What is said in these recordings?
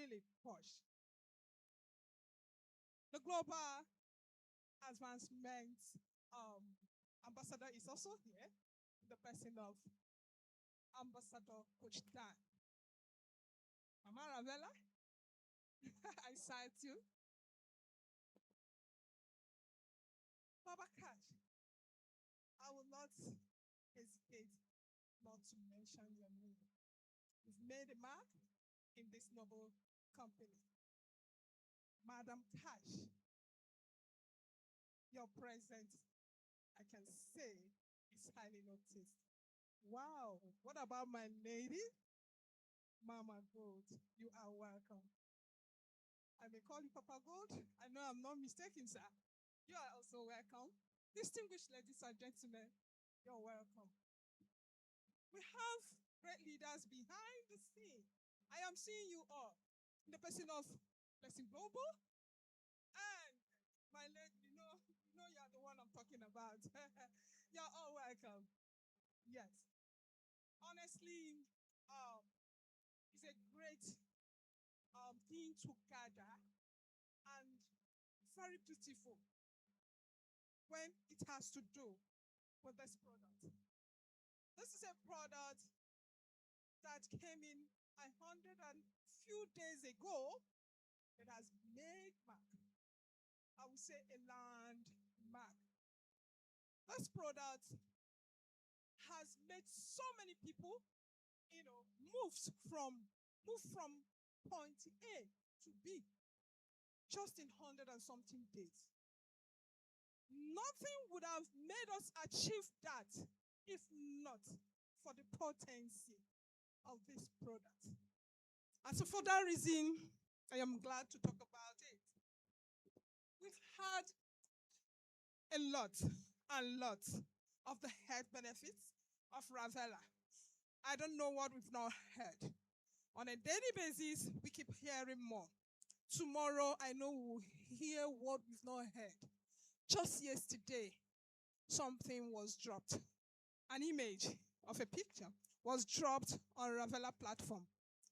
really posh. The global advancement um, ambassador is also here, the person of Ambassador Coach Dan. Mama Ravella, I cite you. Baba Cash, I will not hesitate not to mention your name. You've made a mark in this noble company. Madam Cash, your presence, I can say, is highly noticed. Wow, what about my lady? Mama Gold, you are welcome. I may call you Papa Gold. I know I'm not mistaken, sir. You are also welcome. Distinguished ladies and gentlemen, you're welcome. We have great leaders behind the scene. I am seeing you all in the person of Blessing Global and my lady, you're the one I'm talking about. You're all welcome. Yes. Honestly, it's a great thing to gather and very beautiful when it has to do with this product. This is a product that came in 100 and few days ago. It has made mark. I would say a landmark. This product has made so many people, move from point A to B just in 100 and something days. Nothing would have made us achieve that if not for the potency of this product. And so for that reason, I am glad to talk about it. We've had a lot and lot of the health benefits of Ravella. I don't know what we've not heard. On a daily basis, we keep hearing more. Tomorrow, I know we'll hear what we've not heard. Just yesterday, something was dropped. An image of a picture was dropped on Ravella platform.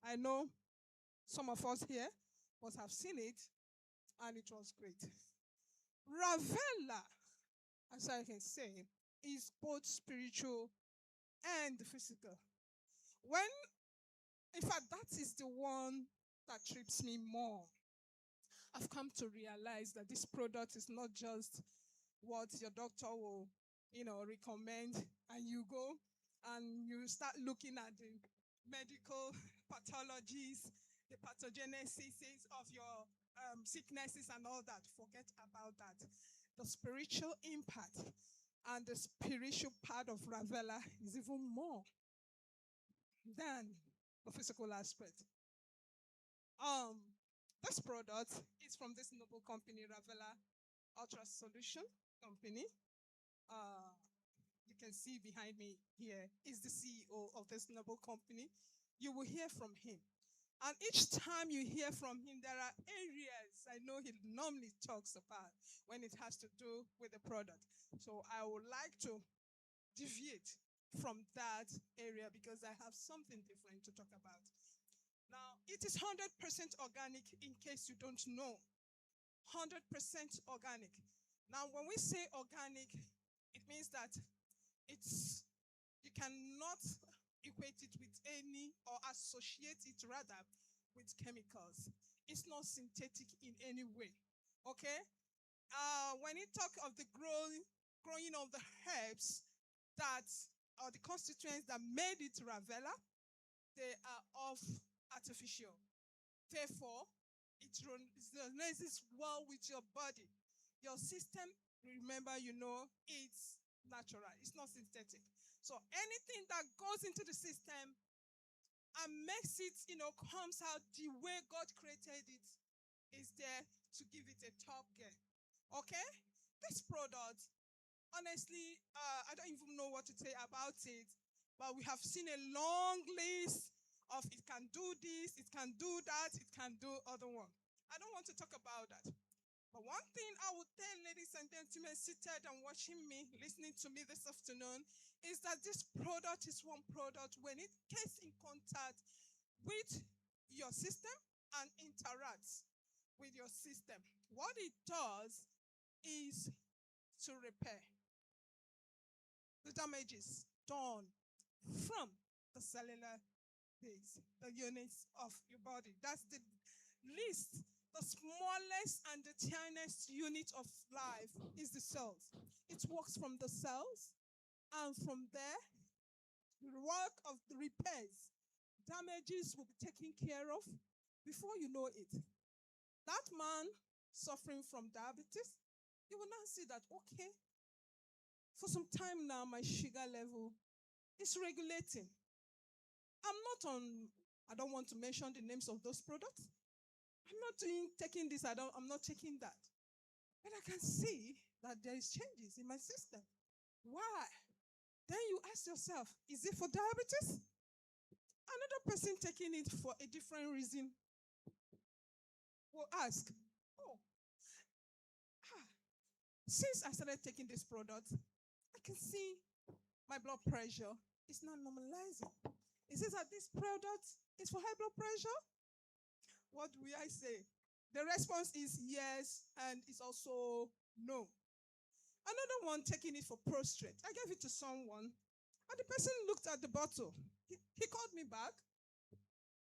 I know some of us here must have seen it, and it was great. Ravella, as I can say, is both spiritual and physical. In fact, that is the one that trips me more. I've come to realize that this product is not just what your doctor will, recommend, and you go and you start looking at the medical pathologies, the pathogenesis of your sicknesses and all that. Forget about that. The spiritual impact and the spiritual part of Ravella is even more than the physical aspect. This product is from this noble company, Ravella Ultra Solution Company. You can see behind me here is the CEO of this noble company. You will hear from him. And each time you hear from him, there are areas I know he normally talks about when it has to do with the product. So I would like to deviate from that area because I have something different to talk about. Now, it is 100% organic in case you don't know. 100% organic. Now, when we say organic, it means that you cannot equate it with any or associate it rather with chemicals. It's not synthetic in any way. Okay? When you talk of the growing of the herbs or the constituents that made it Ravella, they are of artificial. Therefore, it resonates well with your body. Your system, remember, it's natural. It's not synthetic. So anything that goes into the system and makes it, comes out the way God created it is there to give it a top gear. Okay? This product, honestly, I don't even know what to say about it, but we have seen a long list of it can do this, it can do that, it can do other one. I don't want to talk about that. But one thing I would tell ladies and gentlemen seated and watching me, listening to me this afternoon, is that this product is one product when it gets in contact with your system and in interacts with your system. What it does is to repair the damages done from the cellular base, the units of your body. That's the least, the smallest and the tiniest unit of life is the cells. It works from the cells, and from there, the work of the repairs, damages will be taken care of before you know it. That man suffering from diabetes, you will now see that, okay, for some time now, my sugar level is regulating. I don't want to mention the names of those products. I'm not taking this, I'm not taking that. But I can see that there is changes in my system. Why? Then you ask yourself, is it for diabetes? Another person taking it for a different reason will ask, oh, since I started taking this product, I can see my blood pressure is not normalizing. Is it that this product is for high blood pressure? What will I say? The response is yes, and it's also no. Another one taking it for prostrate. I gave it to someone, and the person looked at the bottle. He called me back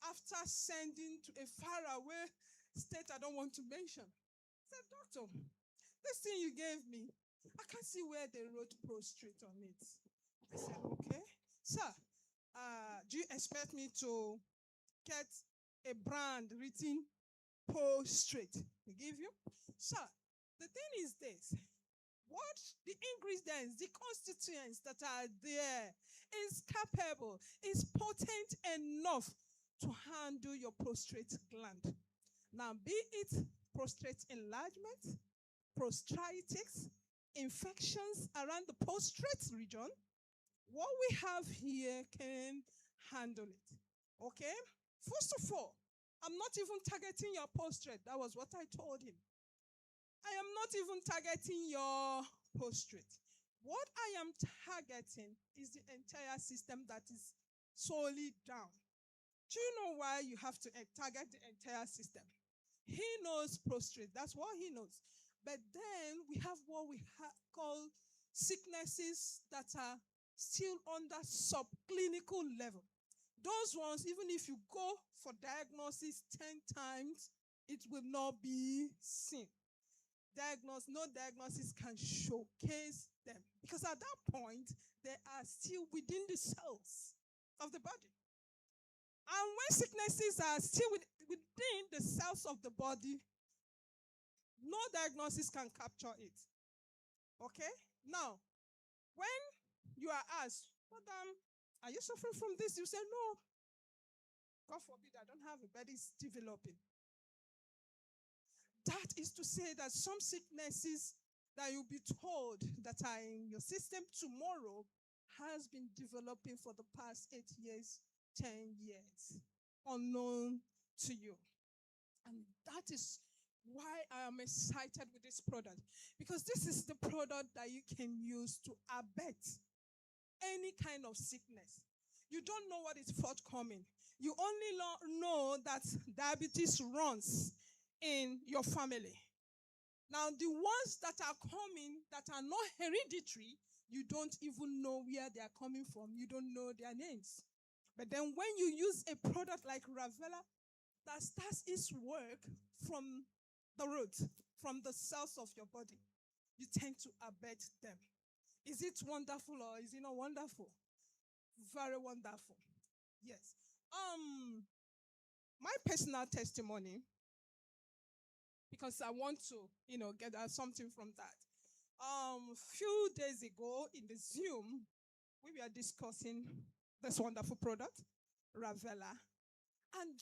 after sending to a faraway state I don't want to mention. He said, doctor, this thing you gave me, I can't see where they wrote prostrate on it. I said, okay. Sir, do you expect me to get a brand written prostrate to give you? Sir, the thing is this. What the ingredients, the constituents that are there is capable, is potent enough to handle your prostate gland. Now, be it prostate enlargement, prostatitis, infections around the prostate region, what we have here can handle it. Okay? First of all, I'm not even targeting your prostate. That was what I told him. I am not even targeting your prostate. What I am targeting is the entire system that is solely down. Do you know why you have to target the entire system? He knows prostate. That's what he knows. But then we have what we call sicknesses that are still under subclinical level. Those ones, even if you go for diagnosis 10 times, it will not be seen. No diagnosis can showcase them, because at that point, they are still within the cells of the body. And when sicknesses are still within the cells of the body, no diagnosis can capture it. Okay? Now, when you are asked, Madam, are you suffering from this? You say, no. God forbid, I don't have it, but it's developing. That is to say that some sicknesses that you'll be told that are in your system tomorrow has been developing for the past 8 years, 10 years, unknown to you. And that is why I am excited with this product, because this is the product that you can use to abet any kind of sickness. You don't know what is forthcoming. You only know that diabetes runs in your family. Now, the ones that are coming that are not hereditary, you don't even know where they are coming from. You don't know their names. But then when you use a product like Ravella that starts its work from the root, from the cells of your body, you tend to abet them. Is it wonderful or is it not wonderful? Very wonderful. Yes. My personal testimony, because I want to, get something from that. Few days ago in the Zoom, we were discussing this wonderful product, Ravella, and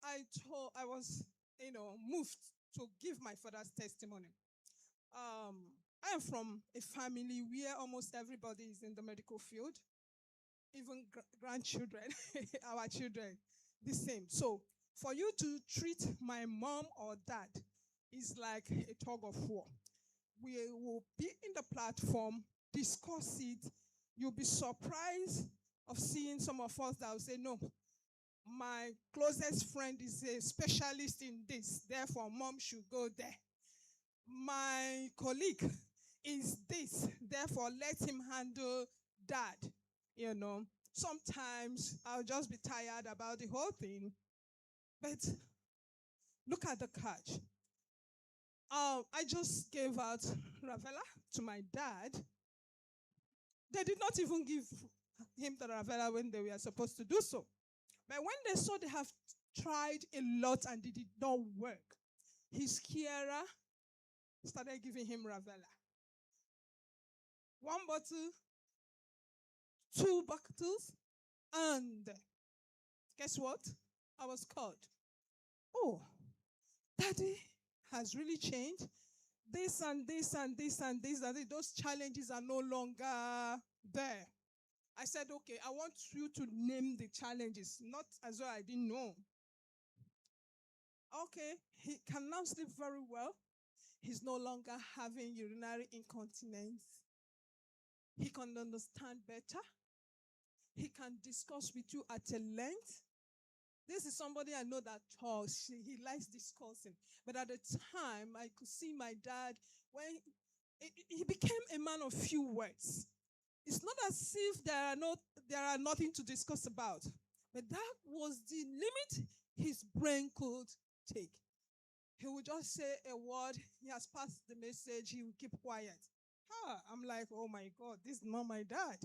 I was, moved to give my father's testimony. I am from a family where almost everybody is in the medical field, even grandchildren, our children, the same. So for you to treat my mom or dad is like a tug of war. We will be in the platform, discuss it. You'll be surprised of seeing some of us that will say, no, My closest friend is a specialist in this, therefore, mom should go there. My colleague is this, therefore, let him handle dad. You know, sometimes I'll just be tired about the whole thing. But look at the catch. I just gave out Ravella to my dad. They did not even give him the Ravella when they were supposed to do so. But when they saw they have tried a lot and it did not work, his carer started giving him Ravella. One bottle, two bottles, and guess what? I was called. Oh, daddy has really changed. This and this and this and this and this, those challenges are no longer there. I said, okay, I want you to name the challenges, not as though I didn't know. Okay, he can now sleep very well. He's no longer having urinary incontinence. He can understand better. He can discuss with you at a length. This is somebody I know that talks. He likes discussing. But at the time, I could see my dad, when he became a man of few words. It's not as if there are nothing to discuss about. But that was the limit his brain could take. He would just say a word. He has passed the message. He will keep quiet. I'm like, oh my God, this is not my dad.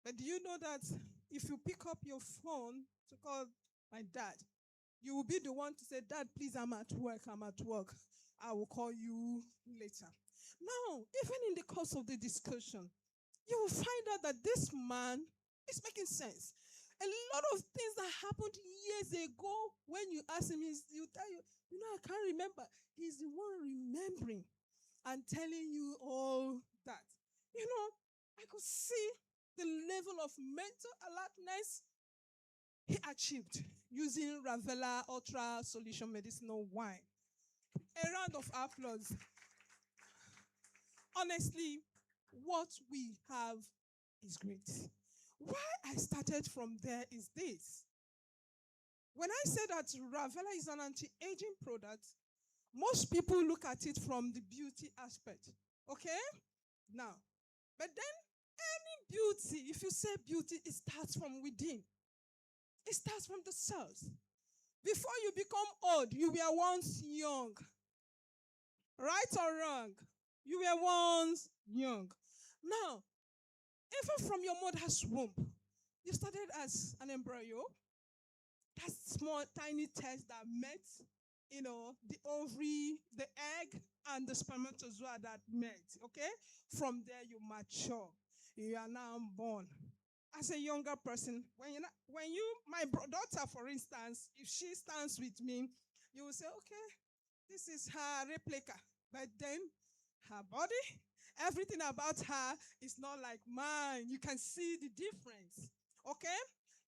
But do you know that if you pick up your phone to call my dad, you will be the one to say, Dad, please, I'm at work. I will call you later. Now, even in the course of the discussion, you will find out that this man is making sense. A lot of things that happened years ago, when you ask him, he'll tell you, I can't remember. He's the one remembering and telling you all that. I could see the level of mental alertness he achieved using Ravella Ultra Solution Medicinal Wine. A round of applause. Honestly, what we have is great. Why I started from there is this. When I say that Ravella is an anti-aging product, most people look at it from the beauty aspect. Okay? Now, but then any beauty, if you say beauty, it starts from within. It starts from the cells. Before you become old, you were once young. Right or wrong? You were once young. Now, even from your mother's womb, you started as an embryo. That small, tiny test that met, the ovary, the egg, and the spermatozoa that met, okay? From there, you mature. You are now born. As a younger person, my daughter, for instance, if she stands with me, you will say, okay, this is her replica. But then, her body, everything about her is not like mine. You can see the difference, okay?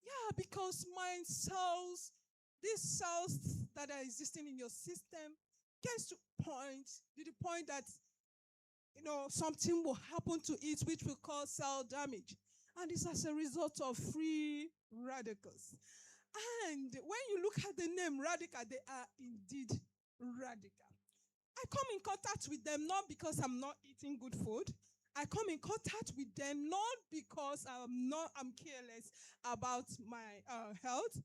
Yeah, because my cells, these cells that are existing in your system, gets to the point that, something will happen to it which will cause cell damage. And it's as a result of free radicals. And when you look at the name radical, they are indeed radical. I come in contact with them not because I'm not eating good food. I come in contact with them not because I'm careless about my health,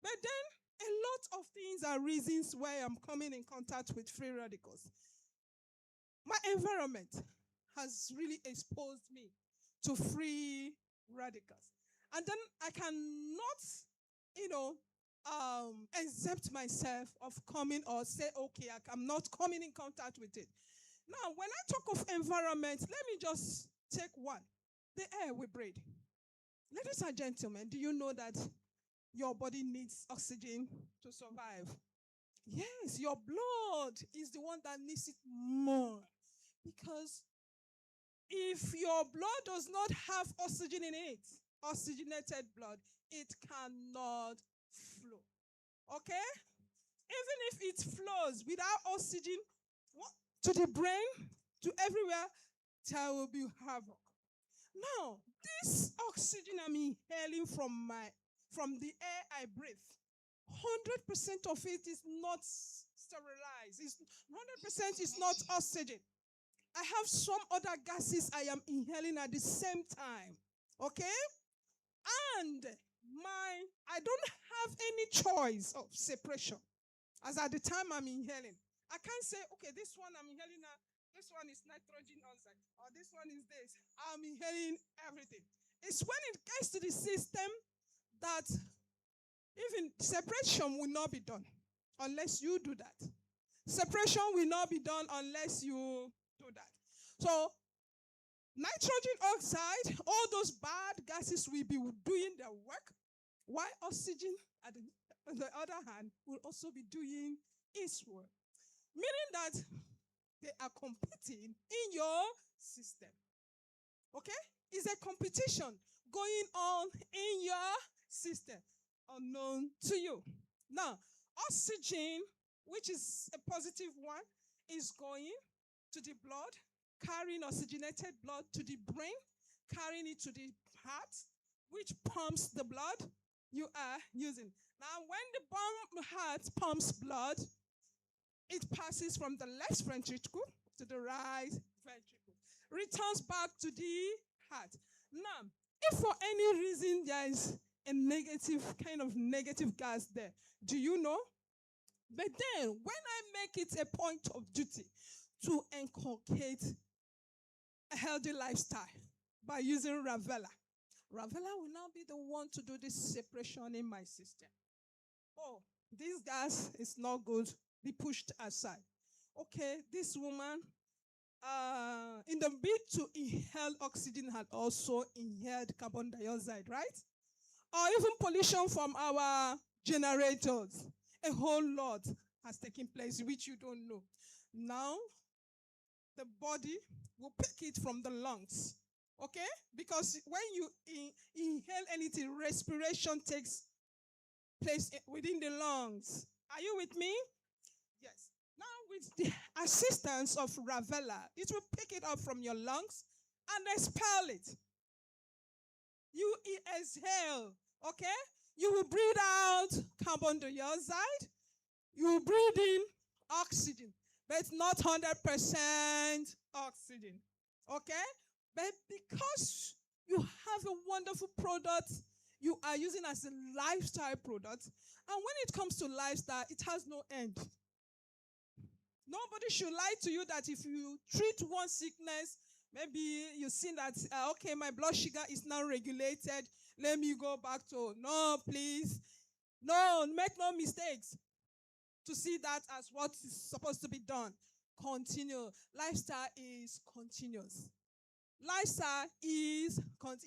but then a lot of things are reasons why I'm coming in contact with free radicals. My environment has really exposed me to free radicals. And then I cannot, exempt myself of coming or say, okay, I'm not coming in contact with it. Now, when I talk of environment, let me just take one. The air we breathe. Ladies and gentlemen, do you know that your body needs oxygen to survive? Yes, your blood is the one that needs it more. Because if your blood does not have oxygen in it, oxygenated blood, it cannot flow. Okay? Even if it flows without oxygen to the brain, to everywhere, there will be havoc. Now, this oxygen I'm inhaling from my from the air I breathe. 100% of it is not sterilized. 100% is not oxygen. I have some other gases I am inhaling at the same time. Okay? And I don't have any choice of separation. As at the time I'm inhaling. I can't say, okay, this one I'm inhaling now, this one is nitrogen oxide, or this one is this. I'm inhaling everything. It's when it gets to the system that even separation will not be done unless you do that. Separation will not be done unless you do that. So, nitrogen oxide, all those bad gases will be doing their work, while oxygen, on the other hand, will also be doing its work. Meaning that they are competing in your system. Okay? It's a competition going on in your system, unknown to you. Now, oxygen, which is a positive one, is going to the blood, carrying oxygenated blood to the brain, carrying it to the heart, which pumps the blood you are using. Now, when the heart pumps blood, it passes from the left ventricle to the right ventricle, returns back to the heart. Now, if for any reason there is a negative gas there, do you know? But then, when I make it a point of duty to inculcate a healthy lifestyle by using Ravella, Ravella will now be the one to do this separation in my system. Oh, this gas is not good. Be pushed aside. Okay, this woman, in the bid to inhale oxygen, had also inhaled carbon dioxide, right? Or even pollution from our generators. A whole lot has taken place, which you don't know. Now, the body will pick it from the lungs. Okay? Because when you inhale anything, respiration takes place within the lungs. Are you with me? Yes. Now, with the assistance of Ravella, it will pick it up from your lungs and expel it. You exhale, okay? You will breathe out carbon dioxide. You will breathe in oxygen, but it's not 100% oxygen, okay? But because you have a wonderful product you are using as a lifestyle product, and when it comes to lifestyle, it has no end. Nobody should lie to you that if you treat one sickness, maybe you see that, okay, my blood sugar is now regulated, let me go back to, no, please. No, make no mistakes to see that as what is supposed to be done. Continue. Lifestyle is continuous. Lifestyle is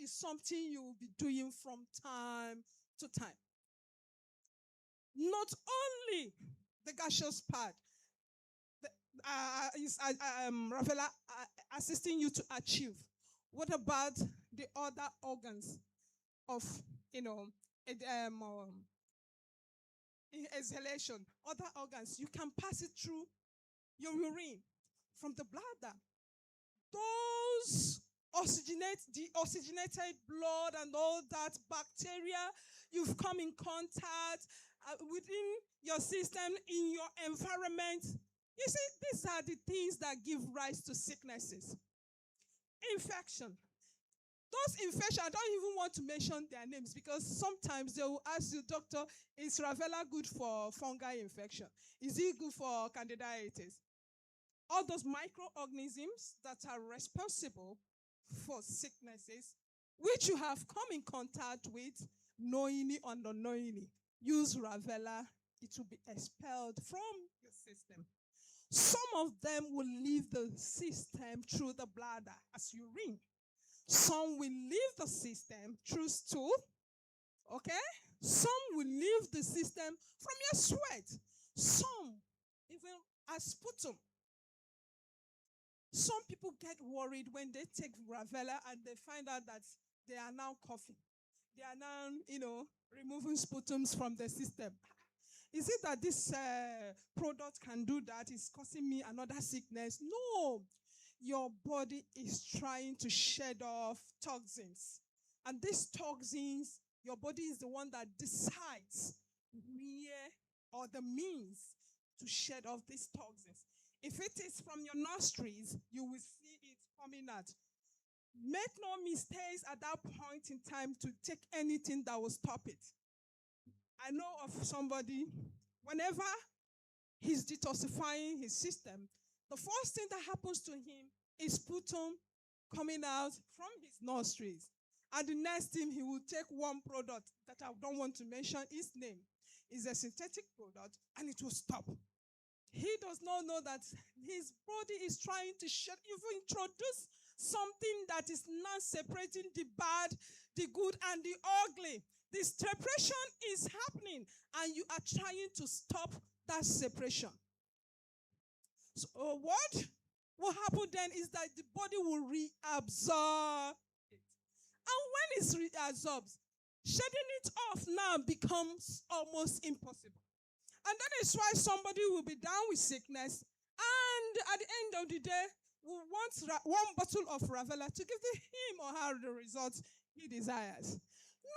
something you will be doing from time to time. Not only the gaseous part, Ravella assisting you to achieve. What about the other organs of, exhalation? Other organs, you can pass it through your urine from the bladder. Those deoxygenated blood and all that bacteria you've come in contact within your system, in your environment. You see, these are the things that give rise to sicknesses. Infection. Those infections, I don't even want to mention their names because sometimes they will ask you, doctor, is Ravella good for fungal infection? Is it good for candidiasis? All those microorganisms that are responsible for sicknesses, which you have come in contact with, knowingly or unknowingly, use Ravella, it will be expelled from your system. Some of them will leave the system through the bladder as urine. Some will leave the system through stool. Okay? Some will leave the system from your sweat. Some even as sputum. Some people get worried when they take Ravella and they find out that they are now coughing. They are now, removing sputums from the system. Is it that this product can do that? It's causing me another sickness? No. Your body is trying to shed off toxins. And these toxins Your body is the one that decides where or the means to shed off these toxins. If it is from your nostrils, you will see it coming out. Make no mistakes at that point in time to take anything that will stop it. I know of somebody, whenever he's detoxifying his system, the first thing that happens to him is sputum coming out from his nostrils. And the next thing, he will take one product that I don't want to mention its name. It's a synthetic product, and it will stop. He does not know that his body is trying to introduce something that is not separating the bad, the good, and the ugly. The separation is happening, and you are trying to stop that separation. So what will happen then is that the body will reabsorb it. And when it's reabsorbed, shedding it off now becomes almost impossible. And that is why somebody will be down with sickness, and at the end of the day, will want one bottle of Ravella to give him or her the results he desires.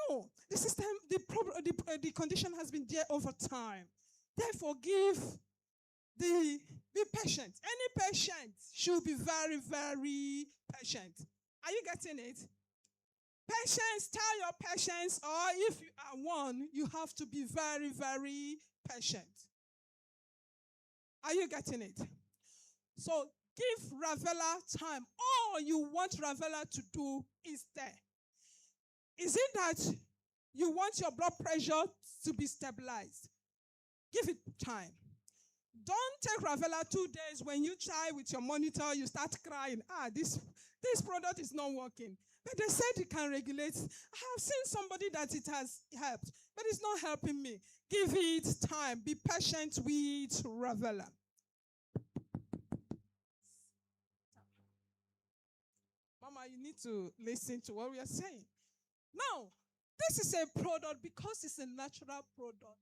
No, the system, the condition has been there over time. Therefore, be patient. Any patient should be very, very patient. Are you getting it? Patience, tell your patience, or if you are one, you have to be very, very patient. Are you getting it? So give Ravella time. All you want Ravella to do is there. Is it that you want your blood pressure to be stabilized? Give it time. Don't take Ravella 2 days. When you try with your monitor, you start crying. This product is not working. But they said it can regulate. I have seen somebody that it has helped, but it's not helping me. Give it time. Be patient with Ravella. Mama, you need to listen to what we are saying. Now, this is a product because it's a natural product.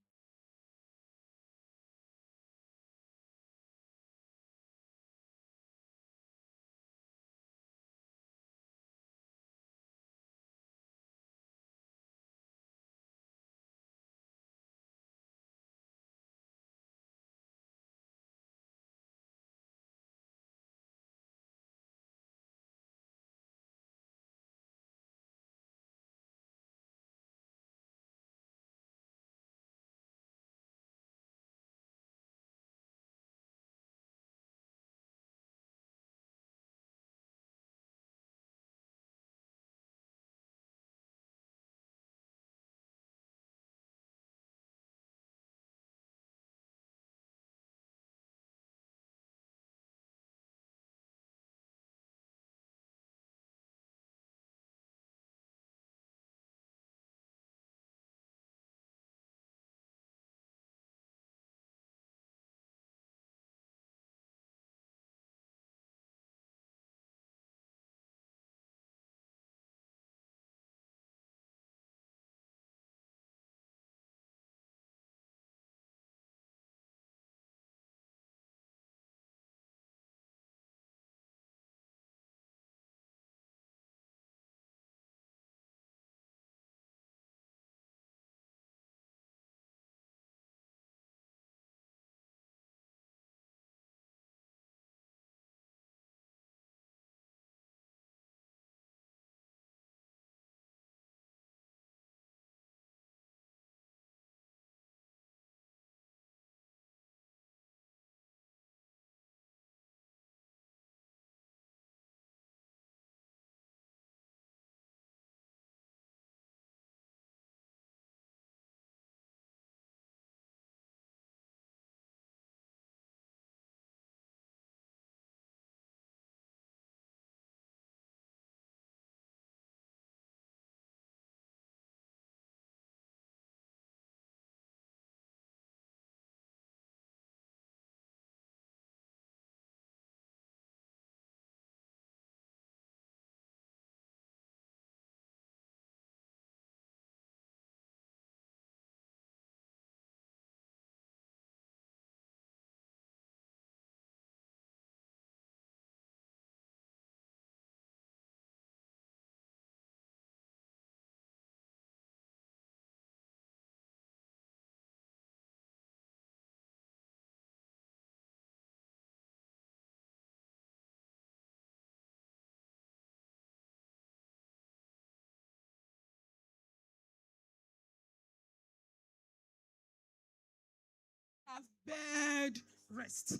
bed rest.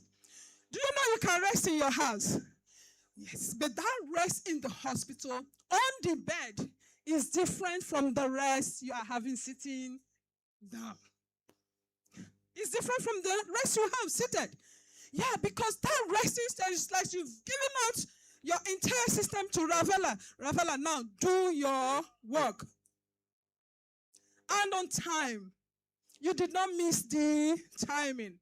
Do you know you can rest in your house? Yes, but that rest in the hospital on the bed is different from the rest you are having sitting down. It's different from the rest you have seated. Yeah, because that resting stage is like you've given out your entire system to Ravella. Ravella, now do your work. And on time. You did not miss the timing.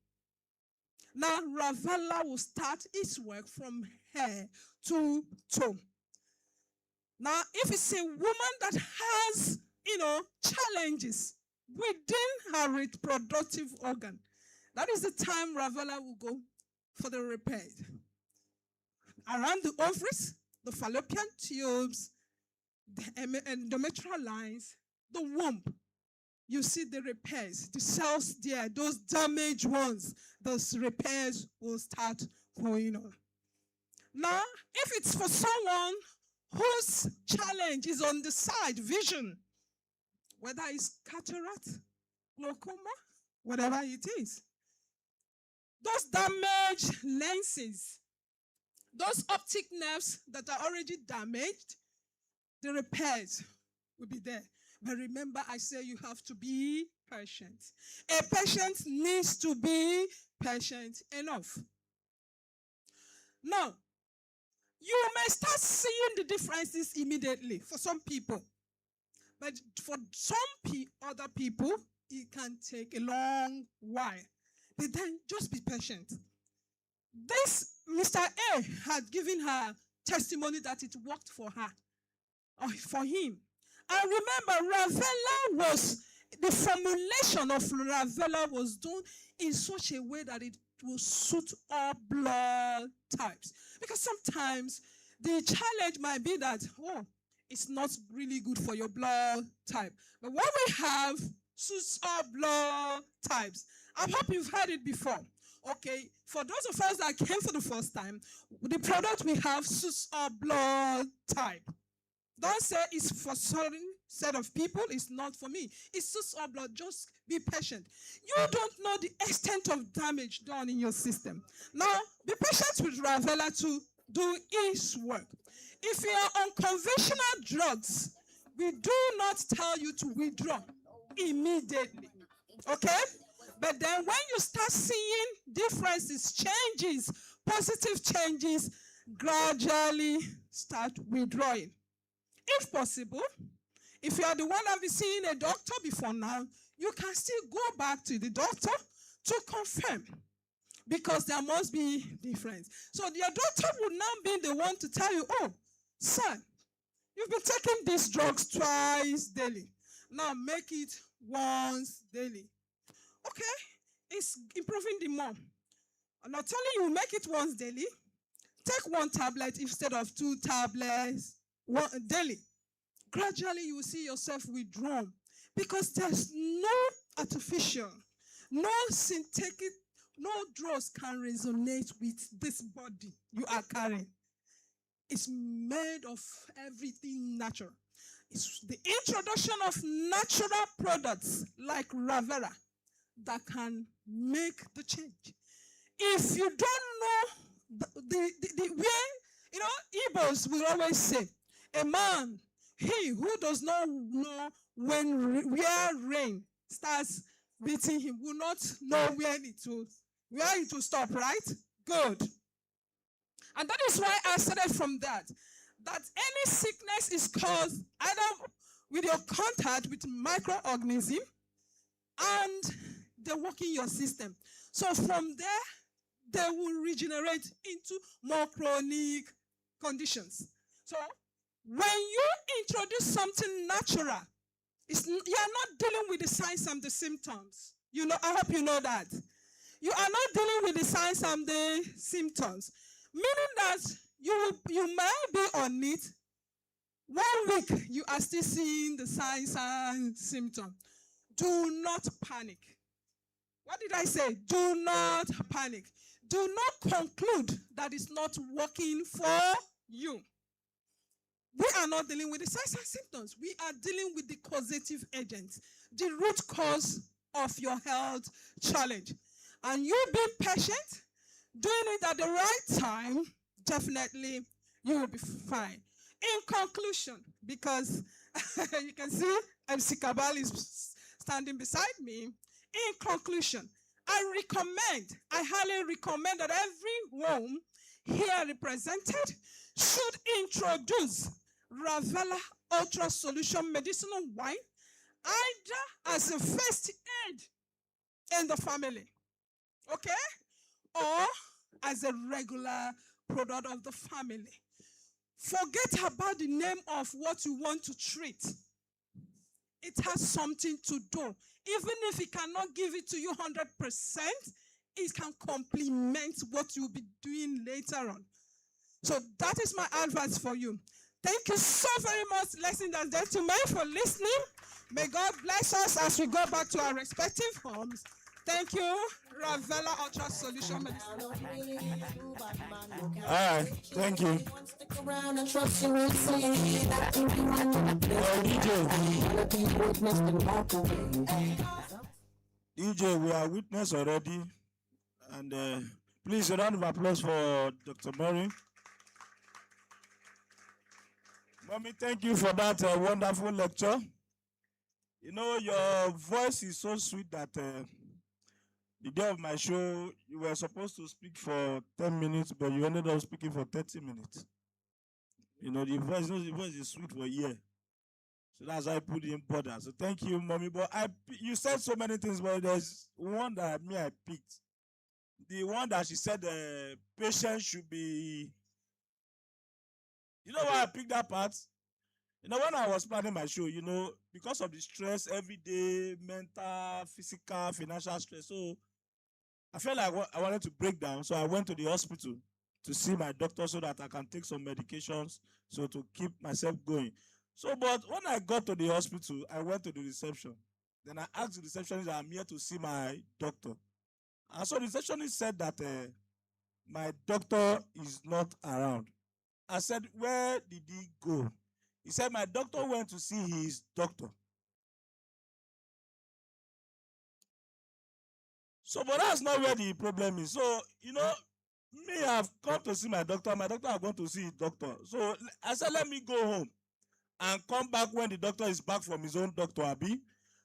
Now, Ravella will start its work from head to toe. Now, if it's a woman that has, challenges within her reproductive organ, that is the time Ravella will go for the repairs. Around the ovaries, the fallopian tubes, the endometrial lines, the womb. You see the repairs, the cells there, those damaged ones, those repairs will start going on. Now, if it's for someone whose challenge is on the side, vision, whether it's cataract, glaucoma, whatever it is, those damaged lenses, those optic nerves that are already damaged, the repairs will be there. But remember, I say you have to be patient. A patient needs to be patient enough. Now, you may start seeing the differences immediately for some people. But for some other people, it can take a long while. But then just be patient. This Mr. A had given her testimony that it worked for her, or for him. And remember, the formulation of Ravella was done in such a way that it will suit all blood types. Because sometimes the challenge might be that, it's not really good for your blood type. But what we have suits all blood types. I hope you've heard it before. Okay, for those of us that came for the first time, the product we have suits all blood type. Don't say it's for certain set of people, it's not for me. It's just our blood. Just be patient. You don't know the extent of damage done in your system. Now, be patient with Ravella to do its work. If you are on conventional drugs, we do not tell you to withdraw immediately. Okay? But then when you start seeing differences, changes, positive changes, gradually start withdrawing. If possible, if you are the one that is seeing a doctor before now, you can still go back to the doctor to confirm, because there must be difference. So your doctor will now be the one to tell you, son, you've been taking these drugs twice daily. Now make it once daily. Okay, it's improving the more. I'm not telling you make it once daily. Take 1 tablet instead of 2 tablets daily. Gradually, you will see yourself withdrawn, because there's no artificial, no synthetic, no drugs can resonate with this body you are carrying. It's made of everything natural. It's the introduction of natural products like Ravella that can make the change. If you don't know the way, Igbos will always say, a man, he who does not know where rain starts beating him will not know where it will stop, right? Good. And that is why I started from that any sickness is caused either with your contact with microorganism and they work in your system. So from there, they will regenerate into more chronic conditions. So when you introduce something natural, you are not dealing with the signs and the symptoms. I hope you know that. You are not dealing with the signs and the symptoms. Meaning that you might be on it. 1 week, you are still seeing the signs and symptoms. Do not panic. What did I say? Do not panic. Do not conclude that it's not working for you. We are not dealing with the signs and symptoms. We are dealing with the causative agents, the root cause of your health challenge. and you being patient, doing it at the right time, definitely you will be fine. In conclusion, because you can see MC Kabal is standing beside me. In conclusion, I highly recommend that every home here represented should introduce Ravella Ultra Solution Medicinal Wine either as a first aid in the family, okay, or as a regular product of the family. Forget about the name of what you want to treat. It has something to do. Even if it cannot give it to you 100%, it can complement what you'll be doing later on. So that is my advice for you. Thank you so very much, ladies and gentlemen, for listening. May God bless us as we go back to our respective homes. Thank you, Ravella Ultra Solution Medicine. All right, thank you. DJ, we are witness already. And please, a round of applause for Dr. Murray. Mommy, thank you for that wonderful lecture. You know, your voice is so sweet that the day of my show, you were supposed to speak for 10 minutes, but you ended up speaking for 30 minutes. You know, the voice is sweet for a year. So that's why I put in border. So thank you, Mommy. But you said so many things, but there's one that I picked. The one that she said patient should be... You know why I picked that part? You know, when I was planning my show, you know, because of the stress, every day, mental, physical, financial stress, so I felt like I wanted to break down. So I went to the hospital to see my doctor so that I can take some medications so to keep myself going. So, but when I got to the hospital, I went to the reception. Then I asked the receptionist that I'm here to see my doctor. And so the receptionist said that my doctor is not around. I said, where did he go? He said, my doctor went to see his doctor. So, but that's not where the problem is. So, you know, me, I've come to see my doctor. My doctor, I'm going to see his doctor. So, I said, let me go home and come back when the doctor is back from his own doctor, Abi.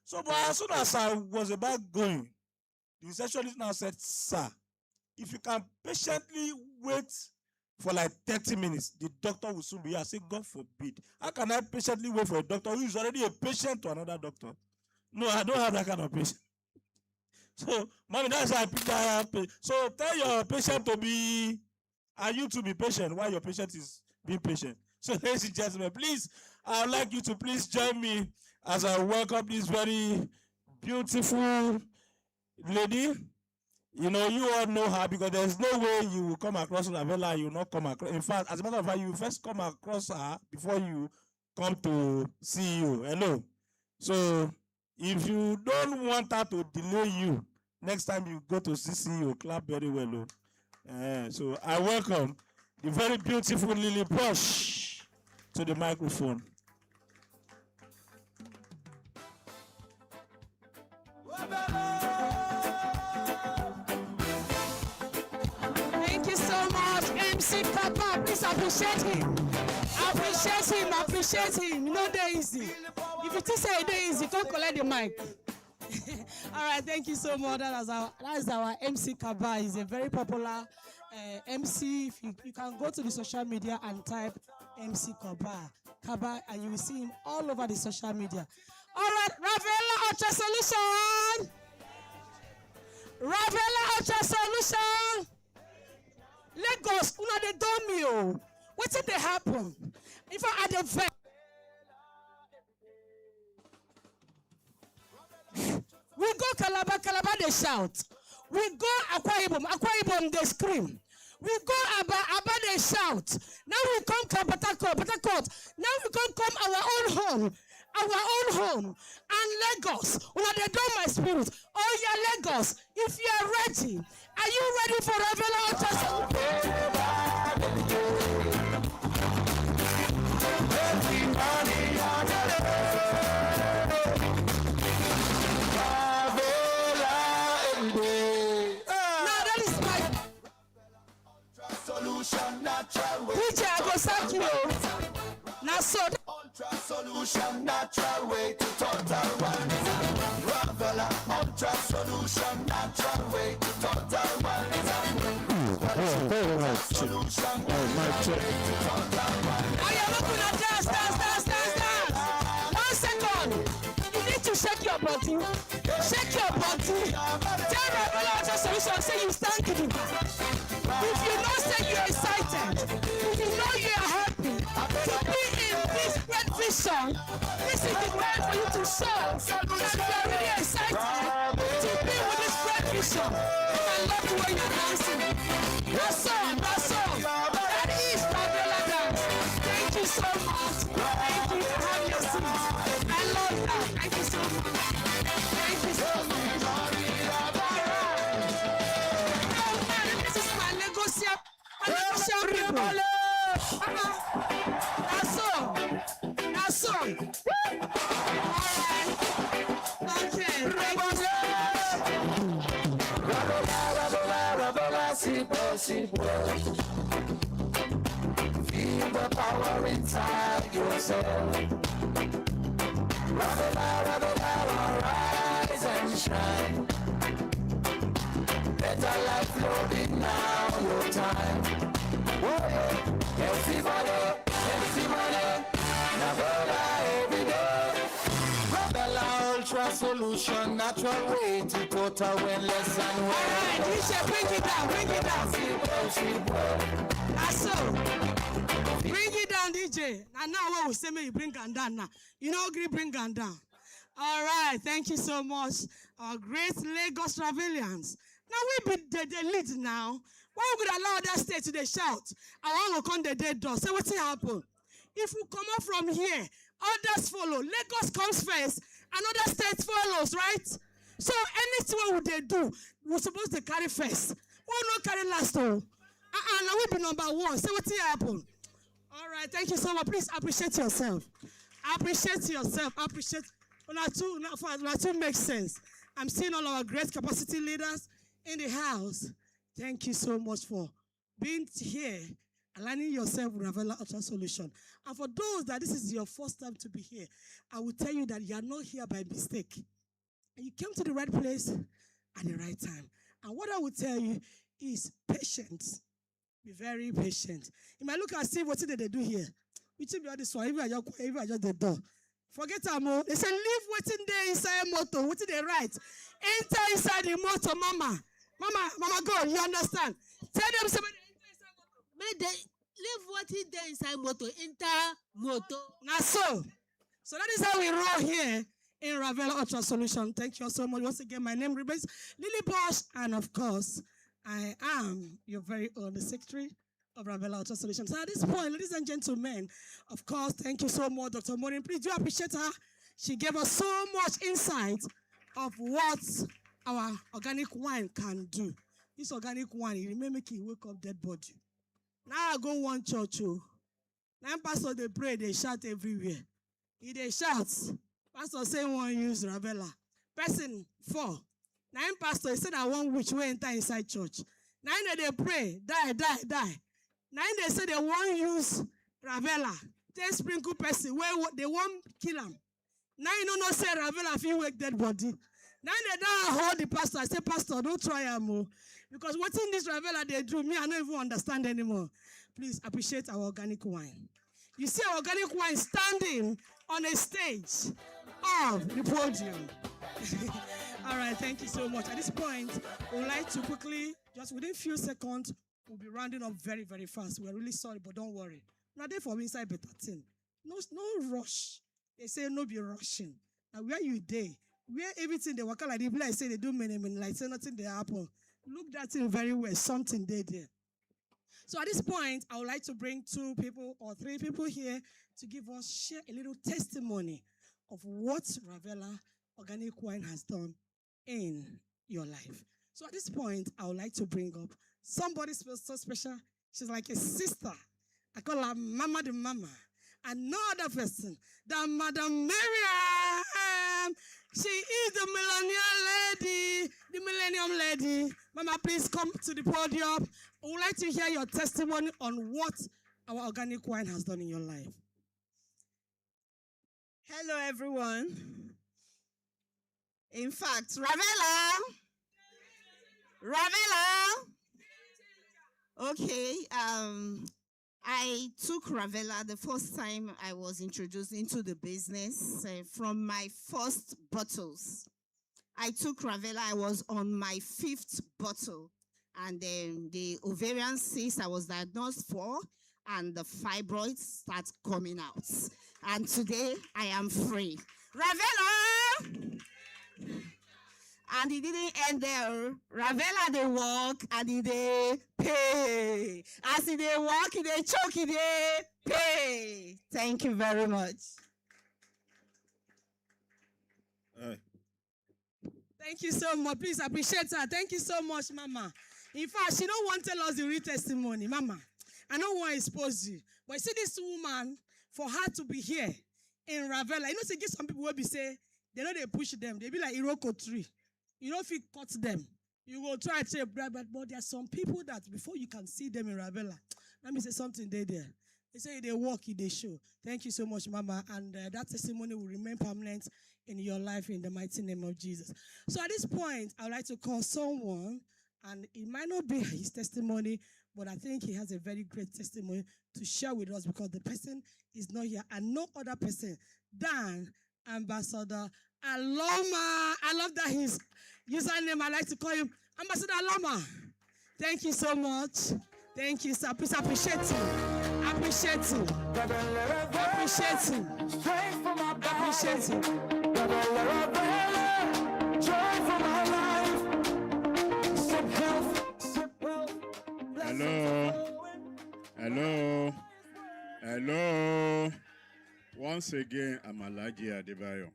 So, but as soon as I was about going, the receptionist now said, sir, if you can patiently wait for like 30 minutes, the doctor will soon be here. I say, God forbid. How can I patiently wait for a doctor who is already a patient to another doctor? No, I don't have that kind of patient. So, mommy, that's why I picked that up. So, tell your patient to be, and you to be patient while your patient is being patient. So, ladies and gentlemen, please, I would like you to please join me as I welcome this very beautiful lady. You know, you all know her because there's no way you will come across Ravella and you will not come across. In fact, as a matter of fact, you first come across her before you come to see you. Hello. So, if you don't want her to delay you, next time you go to see you, clap very well. So, I welcome the very beautiful Lily Posh to the microphone. MC Papa, please appreciate him. Appreciate him. You know they're easy. If you just say they're easy, don't collect the mic. All right, thank you so much. That is our MC Kaba. He's a very popular MC. If you can go to the social media and type MC Kaba, and you will see him all over the social media. All right, Ravella Ultra Solution. Ravella Ultra Solution. Lagos, una dey do me o. Wetin dey happen? If I had a vet. We go Calabar, they shout. We go Akwa Ibom, they scream. We go Aba, they shout. Now we come Port. Now we come our own home. And Lagos, una dey do my spirit. Oh yeah, Lagos, if you are ready, are you ready for Ravella Ultra? DJ, I go sack you. Now so. Ultra solution, natural way to total wellness. Ravella, ultra solution, natural way to total wellness. Solution, natural way to total wellness. I am looking at dance. 1 second. You need to shake your body. Shake your body. Tell Ravella ultra solution, say you stand to the back. If you know say you're excited, if you know you're happy to be in this great vision, this is the way for you to show that you're really excited to be with this great vision. And I love the way you're dancing. That's all. That is Ravella dance. Thank you so much. Thank you for having your seat. I love that. Thank you so much. Thank you so much. This is my negotiable people. That's all. Alright. Okay. Feel the power inside yourself. Ravella, rise and shine. Better life flowing now, your time. Healthy money, Ravella every day. Ravella ultra solution, natural way to total wellness and Alright, DJ, bring it down. That's all. Bring it down, DJ. And now what we say, may you bring it down now. You know, agree, bring it down. All right, thank you so much, our great Lagos Ravellians. Now we be the lead now. Why would allow that state to the shout? I want to come the dead door. Say what's happen? If we come up from here, others follow. Lagos comes first, another state follows, right? So anything what would they do? We're supposed to carry first. We not carry last though. Now we be number one. Say what's happen? All right, thank you so much. Please appreciate yourself. Appreciate. Now two makes sense. I'm seeing all our great capacity leaders in the house. Thank you so much for being here, aligning yourself with Ravella Ultra Solution. And for those that this is your first time to be here, I will tell you that you are not here by mistake. You came to the right place at the right time. And what I will tell you is patience. Be very patient. You might look and see what they do here. Which will be all this one, even I just the door. Forget them. They say, leave waiting there inside motor. What did they write? Enter inside the motor, mama. Mama, go. You understand? Tell them somebody enter inside motor. May they leave waiting there inside motor. Enter motor. Now so that is how we roll here in Ravella Ultra Solution. Thank you so much. Once again, my name remains Lily Bosch, and of course, I am your very own secretary of Ravella Ultra Solution. So at this point, ladies and gentlemen, of course, thank you so much, Dr. Maureen. Please do appreciate her. She gave us so much insight of what our organic wine can do. This organic wine, it may make you wake up dead body. Now I go one church. Now pastor they pray, they shout everywhere. If they shout, pastor say one use Ravella. Person 4. Now pastor said I want which way enter inside church. Now they pray, die. Now they say they won't use Ravella. They sprinkle person where they won't kill him. Now you don't say Ravella if you wake dead body. Now they don't hold the pastor. I say, pastor, don't try him. Because what's in this Ravella they do, me, I don't even understand anymore. Please appreciate our organic wine. You see our organic wine standing on a stage of the podium. All right, thank you so much. At this point, we would like to quickly, just within a few seconds, we'll be rounding up very, very fast. We're really sorry, but don't worry. Now, there for me inside better thing. No rush. They say no be rushing. Now, where you day? Where everything they work out like they like say they do many, like say nothing they happen. Look that thing very well. Something there. So at this point, I would like to bring 2 people or 3 people here to give us, share a little testimony of what Ravella Organic Wine has done in your life. So at this point, I would like to bring up somebody so special. She's like a sister. I call her Mama the Mama. Another person, the Madam Miriam. She is the millennial lady, the millennium lady. Mama, please come to the podium. We would like to hear your testimony on what our organic wine has done in your life. Hello, everyone. In fact, Ravella. Okay, I took Ravella the first time I was introduced into the business from my first bottles. I took Ravella, I was on my 5th bottle, and then the ovarian cyst I was diagnosed for, and the fibroids start coming out. And today I am free. Ravella! And he didn't end there. Ravella, they walk and they pay. As they walk, they choke, they pay. Thank you very much. Thank you so much. Please appreciate her. Thank you so much, Mama. In fact, she don't want to tell us the real testimony, Mama. I don't want to expose you. But you see this woman, for her to be here in Ravella, you know, see, some people will be say, they know they push them. They be like Iroko tree. You know, if you cut them, you will try to but there are some people that before you can see them in Ravella, let me say something there. They say they walk, they show. Thank you so much, Mama. And that testimony will remain permanent in your life in the mighty name of Jesus. So at this point, I would like to call someone, and it might not be his testimony, but I think he has a very great testimony to share with us because the person is not here and no other person than Ambassador Aloma. I love that his username, I like to call him Ambassador Aloma. Thank you so much. Thank you, sir. Please appreciate him. Appreciate him. Appreciate him. Appreciate him. Joy for my life. Sip health. Hello. Once again, I'm Alhaji Adebayo.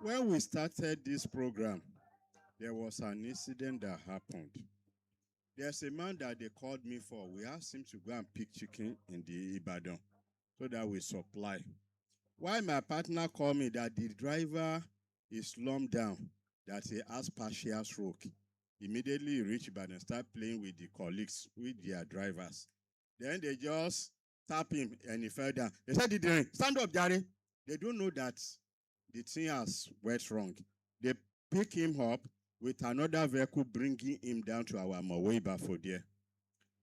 When we started this program, there was an incident that happened. There's a man that they called me for. We asked him to go and pick chicken in the Ibadan so that we supply. While my partner called me that the driver is slumped down, that he has partial stroke. Immediately he reached Ibadan and started playing with the colleagues, with their drivers. Then they just tap him and he fell down. They said, stand up, Jerry. They don't know that the thing has went wrong. They pick him up with another vehicle bringing him down to our Maweba for there.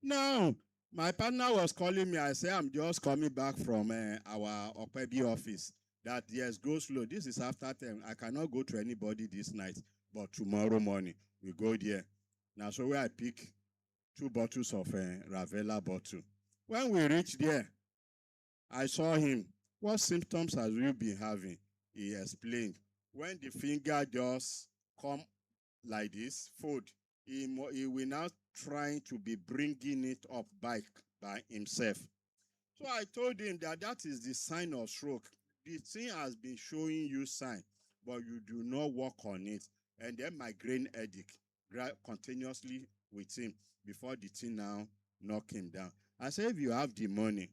Now, my partner was calling me. I said, I'm just coming back from our Okpebi office. That, yes, go slow. This is after 10. I cannot go to anybody this night, but tomorrow morning, we go there. Now, so where I pick 2 bottles of Ravella bottle. When we reached there, I saw him. What symptoms have you been having? He explained. When the finger just come like this, fold, he will now trying to be bringing it up back by himself. So I told him that is the sign of stroke. The thing has been showing you sign, but you do not work on it. And then migraine headache continuously with him before the thing now knock him down. I said, if you have the money,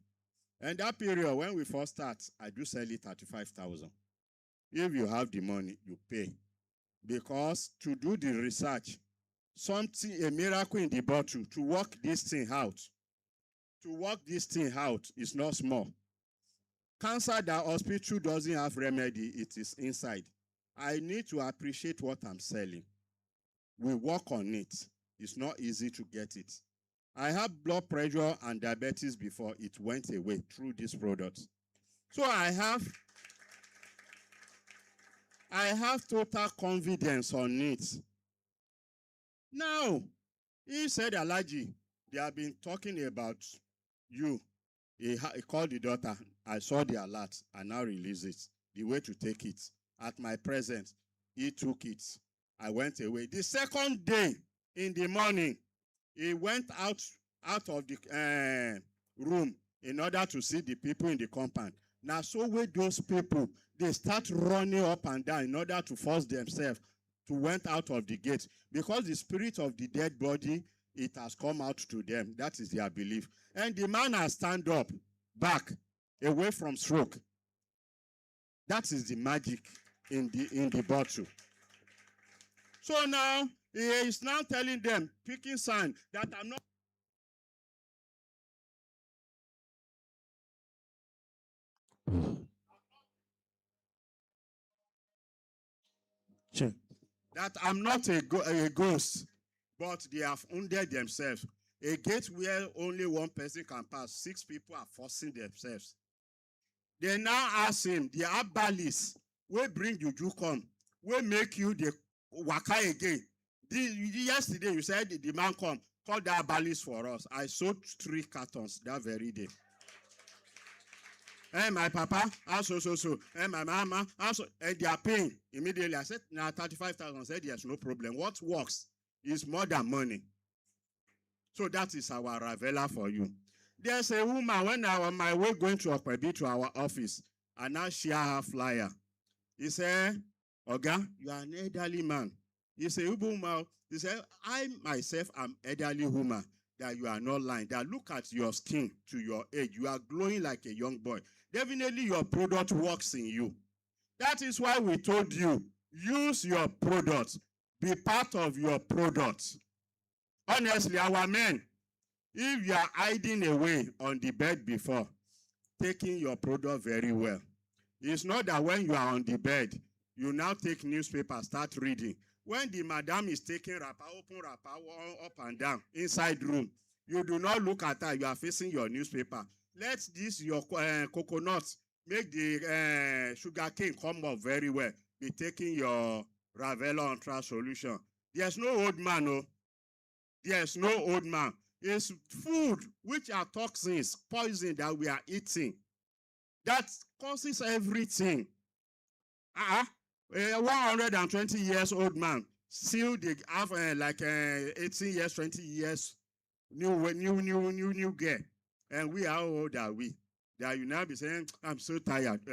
and that period when we first start, I do sell it 35,000. If you have the money, you pay. Because to do the research, something, a miracle in the bottle, to work this thing out. To work this thing out is not small. Cancer that hospital doesn't have remedy, it is inside. I need to appreciate what I'm selling. We work on it. It's not easy to get it. I had blood pressure and diabetes before. It went away through this product. So I have total confidence on it. Now, he said, Alhaji, they have been talking about you. He called the daughter. I saw the alert. I now release it. The way to take it. At my presence, he took it. I went away. The second day in the morning, he went out of the room in order to see the people in the compound. Now, so with those people, they start running up and down in order to force themselves to went out of the gate. Because the spirit of the dead body, it has come out to them. That is their belief. And the man has stand up, back, away from stroke. That is the magic in the bottle. So now he is now telling them, picking sign, that I'm not. Sure. That I'm not a ghost, but they have wounded themselves. A gate where only one person can pass, 6 people are forcing themselves. They now ask him, the Abalis, will bring juju come, will make you the waka again. Yesterday you said the man come, call the Abalis for us. I sold 3 cartons that very day. Hey, my papa, so. Hey, my mama, so. And they are paying immediately. I said, now 35,000. I said, yes, no problem. What works is more than money. So that is our Ravella for you. There's a woman, when I was on my way going to Okwebi to our office, and now share her flyer. He said, Oga, you are an elderly man. He said, he said, I myself am elderly woman, that you are not lying. That look at your skin to your age. You are glowing like a young boy. Definitely your product works in you. That is why we told you, use your product. Be part of your product. Honestly, our men, if you are hiding away on the bed before, taking your product very well. It's not that when you are on the bed, you now take newspaper, start reading. When the madam is taking wrapper, open wrapper, up and down, inside room, you do not look at her, you are facing your newspaper. Let this, your coconut, make the sugar cane come up very well. Be taking your Ravella Ultra solution. There's no old man, no. There's no old man. It's food which are toxins, poison that we are eating. That causes everything. 120 years old man, still they have 18 years, 20 years, new girl. And we, how old are we? That you now be saying, I'm so tired.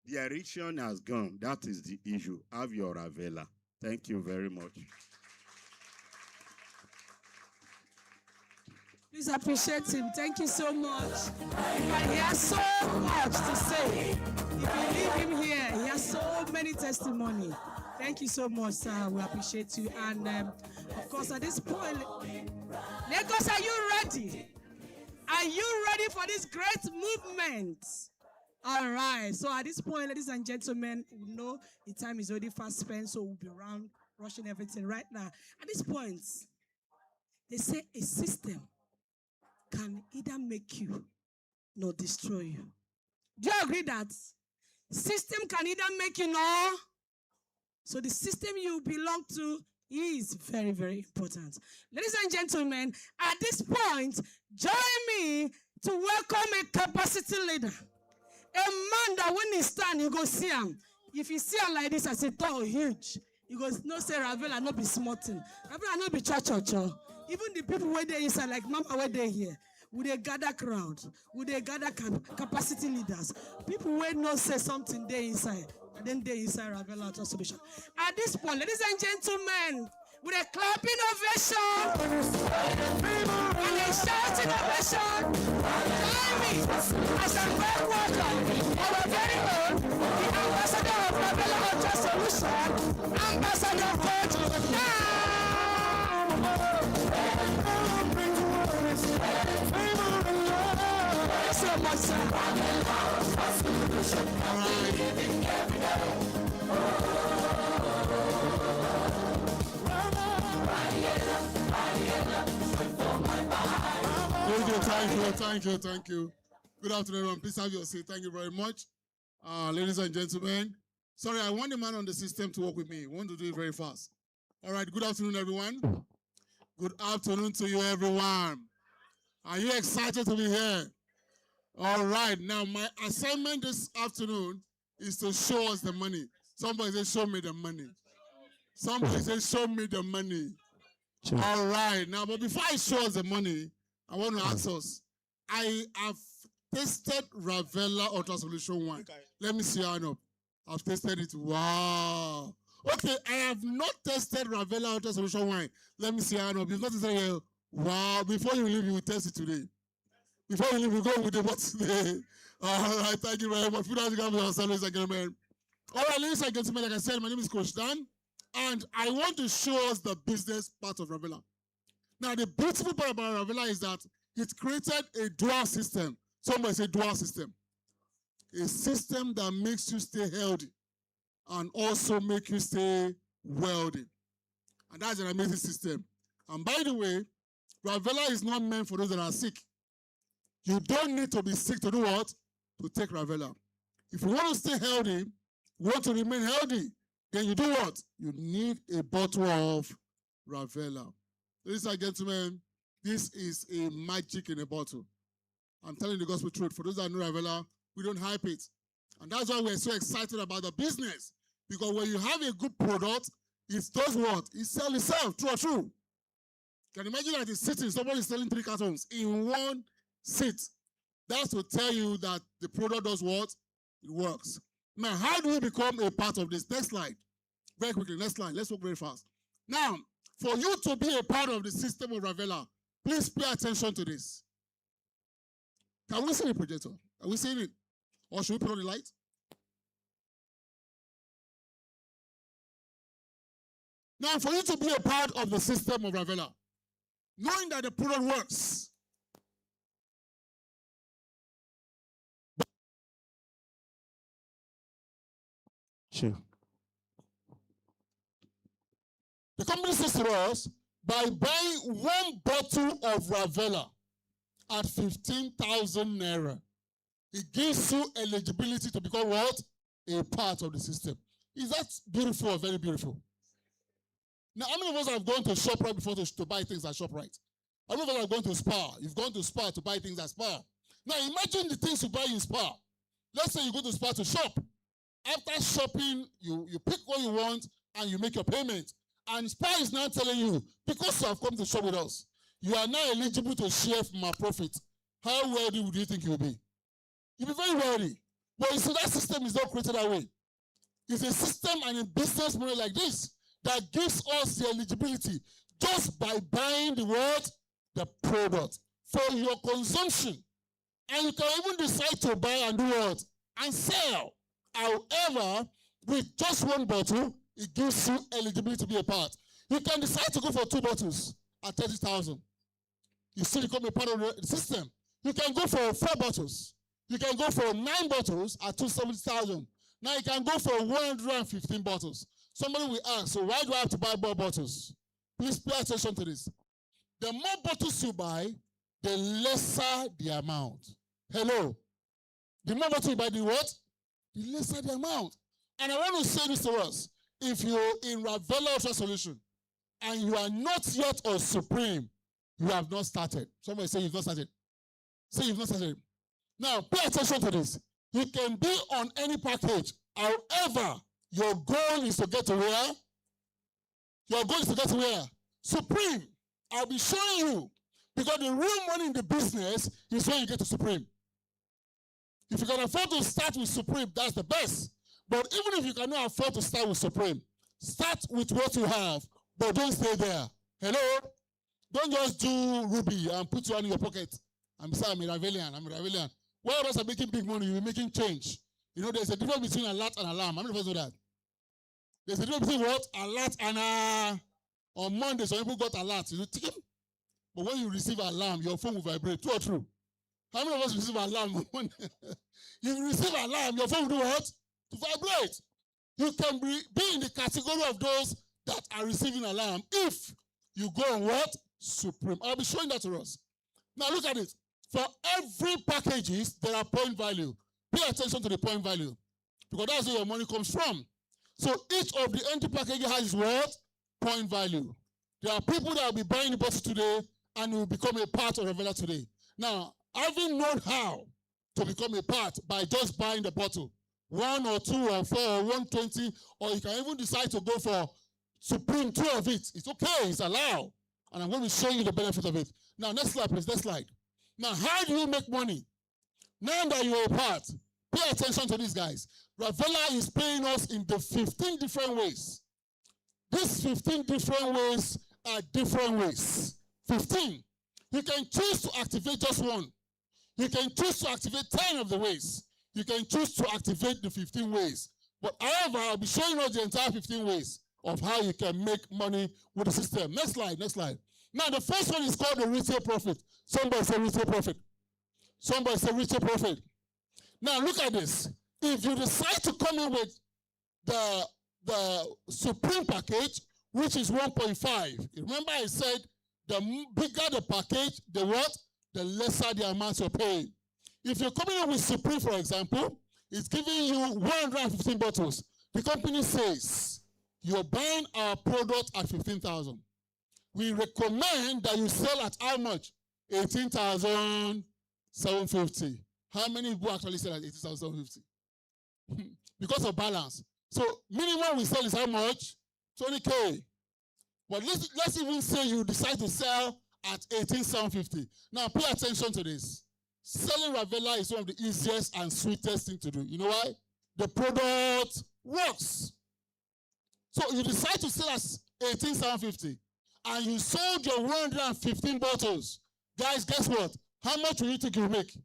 The erection has gone. That is the issue. Have your Ravella. Thank you very much. Please appreciate him. Thank you so much. And he has so much to say. If you leave him here, he has so many testimony. Thank you so much, sir. We appreciate you. And of course, at this point, Lagos, are you ready? Are you ready for this great movement? All right. So at this point, ladies and gentlemen, we know the time is already fast spent, so we'll be around rushing everything right now. At this point, they say a system can either make you nor destroy you. Do you agree that system can either make you nor? So the system you belong to is very, very important. Ladies and gentlemen, at this point, join me to welcome a capacity leader. A man that when he stand, you go see him. If you see him like this, I say, tall, huge. You go, no say Ravella, not be smarting. Ravella, not be cha-cha-cha. Even the people where they inside, like Mama where they here, would they gather crowd? Would they gather capacity leaders? People where not say something they inside, and then they inside Ravella Ultra Solution. At this point, ladies and gentlemen, with a clapping ovation and a shouting ovation, join me as a great welcome our very own, the ambassador of Ravella Ultra Solution, Ambassador Coach now. So much, Thank you. Good afternoon, everyone. Please have your seat. Thank you very much. Ladies and gentlemen, sorry, I want the man on the system to work with me. I want to do it very fast. All right, good afternoon, everyone. Good afternoon to you, everyone. Are you excited to be here? All right, now my assignment this afternoon is to show us the money. Somebody say, show me the money. Somebody say, show me the money. Sure. All right, now, but before I show us the money, I want to ask us, I have tasted Ravella Ultra Solution wine. Okay. Let me see your hand up. I've tasted it. Wow. Okay, I have not tasted Ravella Ultra Solution wine. Let me see your hand up. You've not tasted it. Wow. Before you leave, you will test it today. Before you leave, we go with the what's today. All right, thank you very much. Put out the camera, ladies and gentlemen. All right, ladies and gentlemen, like I said, my name is Coach Dan, and I want to show us the business part of Ravella. Now, the beautiful part about Ravella is that it created a dual system. Somebody say dual system. A system that makes you stay healthy and also make you stay wealthy. And that's an amazing system. And by the way, Ravella is not meant for those that are sick. You don't need to be sick to do what? To take Ravella. If you want to stay healthy, you want to remain healthy, then you do what? You need a bottle of Ravella. Ladies and gentlemen, this is a magic in a bottle. I'm telling you the gospel truth. For those that know Ravella, we don't hype it. And that's why we're so excited about the business. Because when you have a good product, it does what? It sells itself, true or true. Can you imagine that it's sitting, somebody is selling 3 cartons in one sit. That's to tell you that the product does what? It works. Now, how do we become a part of this? Next slide. Very quickly, next slide. Let's work very fast. Now, for you to be a part of the system of Ravella, please pay attention to this. Can we see the projector? Are we seeing it? Or should we put on the light? Now, for you to be a part of the system of Ravella, knowing that the product works, sure. The company says to us, by buying 1 bottle of Ravella at 15,000 naira, it gives you eligibility to become what? A part of the system. Is that beautiful or very beautiful? Now, how many of us have gone to ShopRite before to buy things at ShopRite? How many of us have gone to Spar? You've gone to Spar to buy things at Spar. Now, imagine the things you buy in Spar. Let's say you go to Spar to shop. After shopping, you pick what you want and you make your payment. And Spar is now telling you, because you have come to shop with us, you are now eligible to share from our profit. How wealthy would you think you'll be? You'll be very wealthy. But you see, that system is not created that way. It's a system and a business model like this that gives us the eligibility just by buying the what? The product for your consumption. And you can even decide to buy and do what? And sell. However, with just 1 bottle, it gives you eligibility to be a part. You can decide to go for 2 bottles at 30,000. You still become a part of the system. You can go for 4 bottles. You can go for 9 bottles at 270,000. Now you can go for 115 bottles. Somebody will ask, so why do I have to buy more bottles? Please pay attention to this. The more bottles you buy, the lesser the amount. Hello. The more bottles you buy, the what? The lesser the amount. And I want to say this to us. If you're in Ravella Ultra Solution and you are not yet on Supreme, you have not started. Somebody say you've not started. Say you've not started. Now, pay attention to this. You can be on any package. However, your goal is to get to where? Your goal is to get to where? Supreme. I'll be showing you. Because the real money in the business is when you get to Supreme. If you can afford to start with Supreme, that's the best. But even if you cannot afford to start with Supreme, start with what you have, but don't stay there. Hello? Don't just do Ruby and put one in your pocket. I'm sorry, I'm a Ravellian. While others are making big money, you're making change. You know, there's a difference between alert and alarm. How many of us know that? There's a difference between what? Alert and on Monday, some people got alert. You know, tick. But when you receive alarm, your phone will vibrate. True or true? How many of us receive alarm? You receive alarm, your phone will do what? To vibrate. You can be in the category of those that are receiving alarm if you go on what? Supreme. I'll be showing that to us. Now look at it. For every packages, there are point value. Pay attention to the point value. Because that's where your money comes from. So each of the entry packages has what? Point value. There are people that will be buying the bottle today and will become a part of Ravella today. Now, having known how to become a part by just buying the bottle, 1 or 2 or 4 or 120, or you can even decide to go for Supreme 2 of it. It's okay, it's allowed. And I'm going to show you the benefit of it. Now, next slide, please, next slide. Now, how do you make money? Now that you're a part, pay attention to these guys. Ravella is paying us in the 15 different ways. These 15 different ways are different ways. 15. You can choose to activate just 1. You can choose to activate 10 of the ways. You can choose to activate the 15 ways. But however, I'll be showing us the entire 15 ways of how you can make money with the system. Next slide, next slide. Now, the first one is called the retail profit. Somebody say retail profit. Somebody say retail profit. Now, look at this. If you decide to come in with the Supreme package, which is 1.5, remember I said the bigger the package, the what? The lesser the amount you're paying. If you're coming in with Supreme, for example, it's giving you 115 bottles. The company says, you're buying our product at 15,000. We recommend that you sell at how much? 18,750. How many people actually sell at 18,750? Because of balance. So minimum we sell is how much? 20K. But let's even say you decide to sell at 18,750. Now pay attention to this. Selling Ravella is one of the easiest and sweetest thing to do. You know why? The product works. So you decide to sell at 18,750 and you sold your 115 bottles. Guys, guess what? How much will you think you'll make?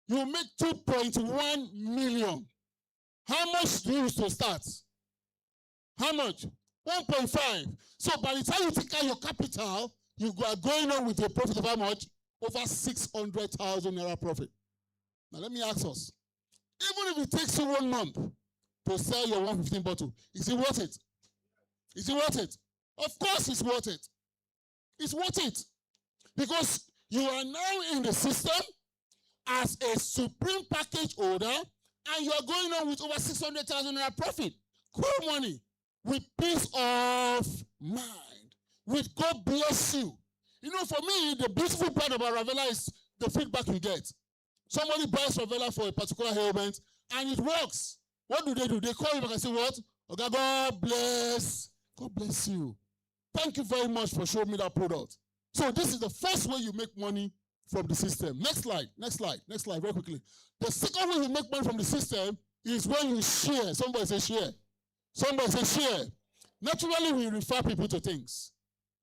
You'll make 2.1 million. How much do you use to start? How much? 1.5. So by the time you take out your capital, you are going on with a profit of how much? Over 600,000 naira profit. Now let me ask us. Even if it takes you 1 month to sell your 115 bottle, is it worth it? Is it worth it? Of course it's worth it. It's worth it. Because you are now in the system as a Supreme package holder and you are going on with over 600,000 naira profit. Cool money. With peace of mind. With God bless you. You know, for me, the beautiful part about Ravella is the feedback you get. Somebody buys Ravella for a particular ailment and it works. What do? They call you back and say, what? Okay, God bless. God bless you. Thank you very much for showing me that product. So this is the first way you make money from the system. Next slide, next slide, next slide, very quickly. The second way you make money from the system is when you share. Somebody say share. Somebody say share. Naturally, we refer people to things.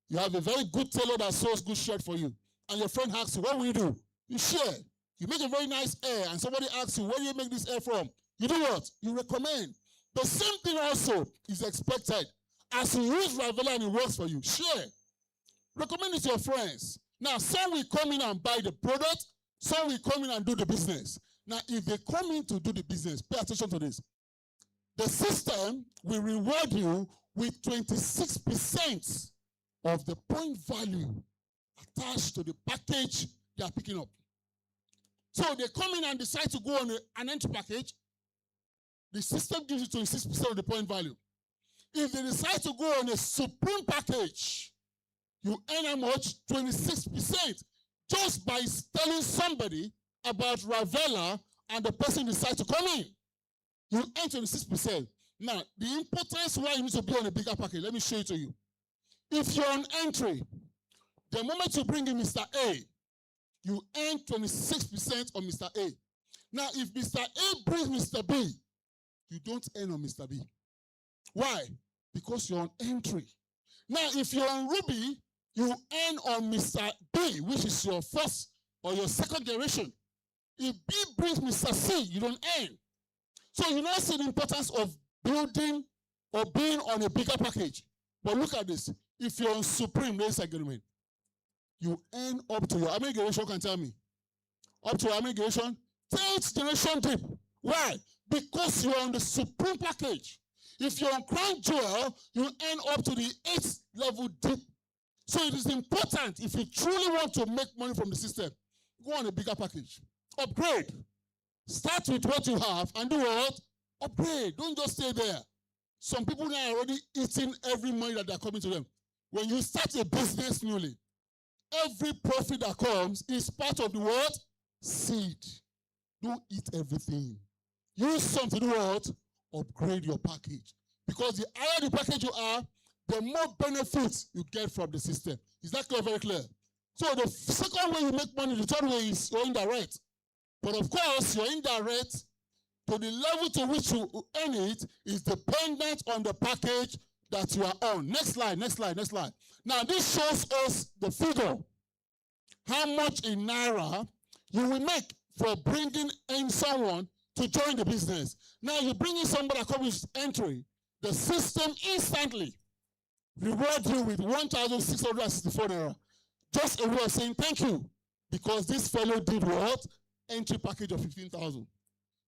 You have a very good tailor that sews good shirt for you. And your friend asks you, what will you do? You share. You make a very nice hair and somebody asks you, where do you make this hair from? You do what? You recommend. The same thing also is expected. As you use Ravella and it works for you, share. Recommend it to your friends. Now, some will come in and buy the product. Some will come in and do the business. Now, if they come in to do the business, pay attention to this. The system will reward you with 26% of the point value attached to the package they are picking up. So they come in and decide to go on an entry package. The system gives you 26% of the point value. If they decide to go on a Supreme package, you earn how much? 26%. Just by telling somebody about Ravella and the person decides to come in. You earn 26%. Now, the importance why you need to be on a bigger package, let me show it to you. If you're on entry, the moment you bring in Mr. A, you earn 26% on Mr. A. Now, if Mr. A brings Mr. B, you don't earn on Mr. B. Why? Because you're on entry. Now, if you're on Ruby, you earn on Mr. B, which is your first or your second generation. If B brings Mr. C, you don't earn. So you now see the importance of building or being on a bigger package. But look at this. If you're on Supreme race agreement, you earn up to your, how many generation can tell me? Up to how many generation? 10th generation dip. Why? Because you're on the Supreme package. If you're on Crown Jewel, you earn up to the 8th level dip. So it is important, if you truly want to make money from the system, go on a bigger package. Upgrade. Start with what you have and do what? Upgrade. Don't just stay there. Some people now are already eating every money that they're coming to them. When you start a business newly, every profit that comes is part of the what? Seed. Don't eat everything. Use some to do what? Upgrade your package. Because the higher the package you are, the more benefits you get from the system. Is that clear? Very clear. So the second way you make money, the third way is your indirect. But of course, your indirect, to the level to which you earn it, is dependent on the package that you are on. Next slide, next slide, next slide. Now, this shows us the figure. How much in Naira you will make for bringing in someone to join the business. Now you bring in somebody that comes with entry, the system instantly reward you with 1,664 naira. Just a way of saying thank you, because this fellow did what? Entry package of 15,000.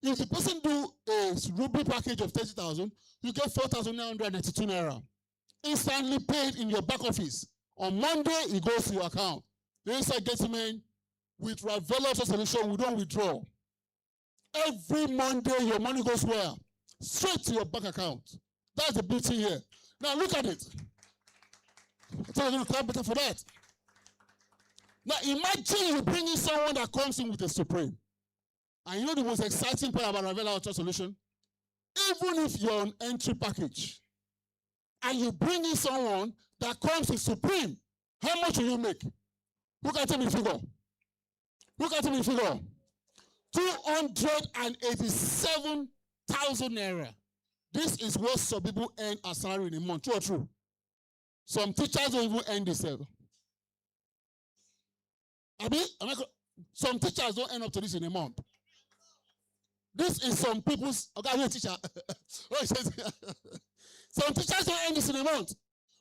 If the person do a Ruby package of 30,000, you get 4,992 naira. Instantly paid in your back office. On Monday, it goes to your account. Ladies and gentlemen, with Ravella solution, we don't withdraw. Every Monday, your money goes where? Straight to your bank account. That's the beauty here. Now look at it. I thought I was going to clap better for that. Now imagine you bring in someone that comes in with a Supreme. And you know the most exciting part about Ravella Ultra Solution? Even if you're on entry package and you bring in someone that comes with Supreme, how much will you make? Look at me figure. Look at me figure. 287,000 naira. This is what some people earn as salary in a month. True or true? Some teachers don't even earn this. Some teachers don't earn up to this in a month. This is some people's. Okay, I'm a teacher. Some teachers don't earn this in a month.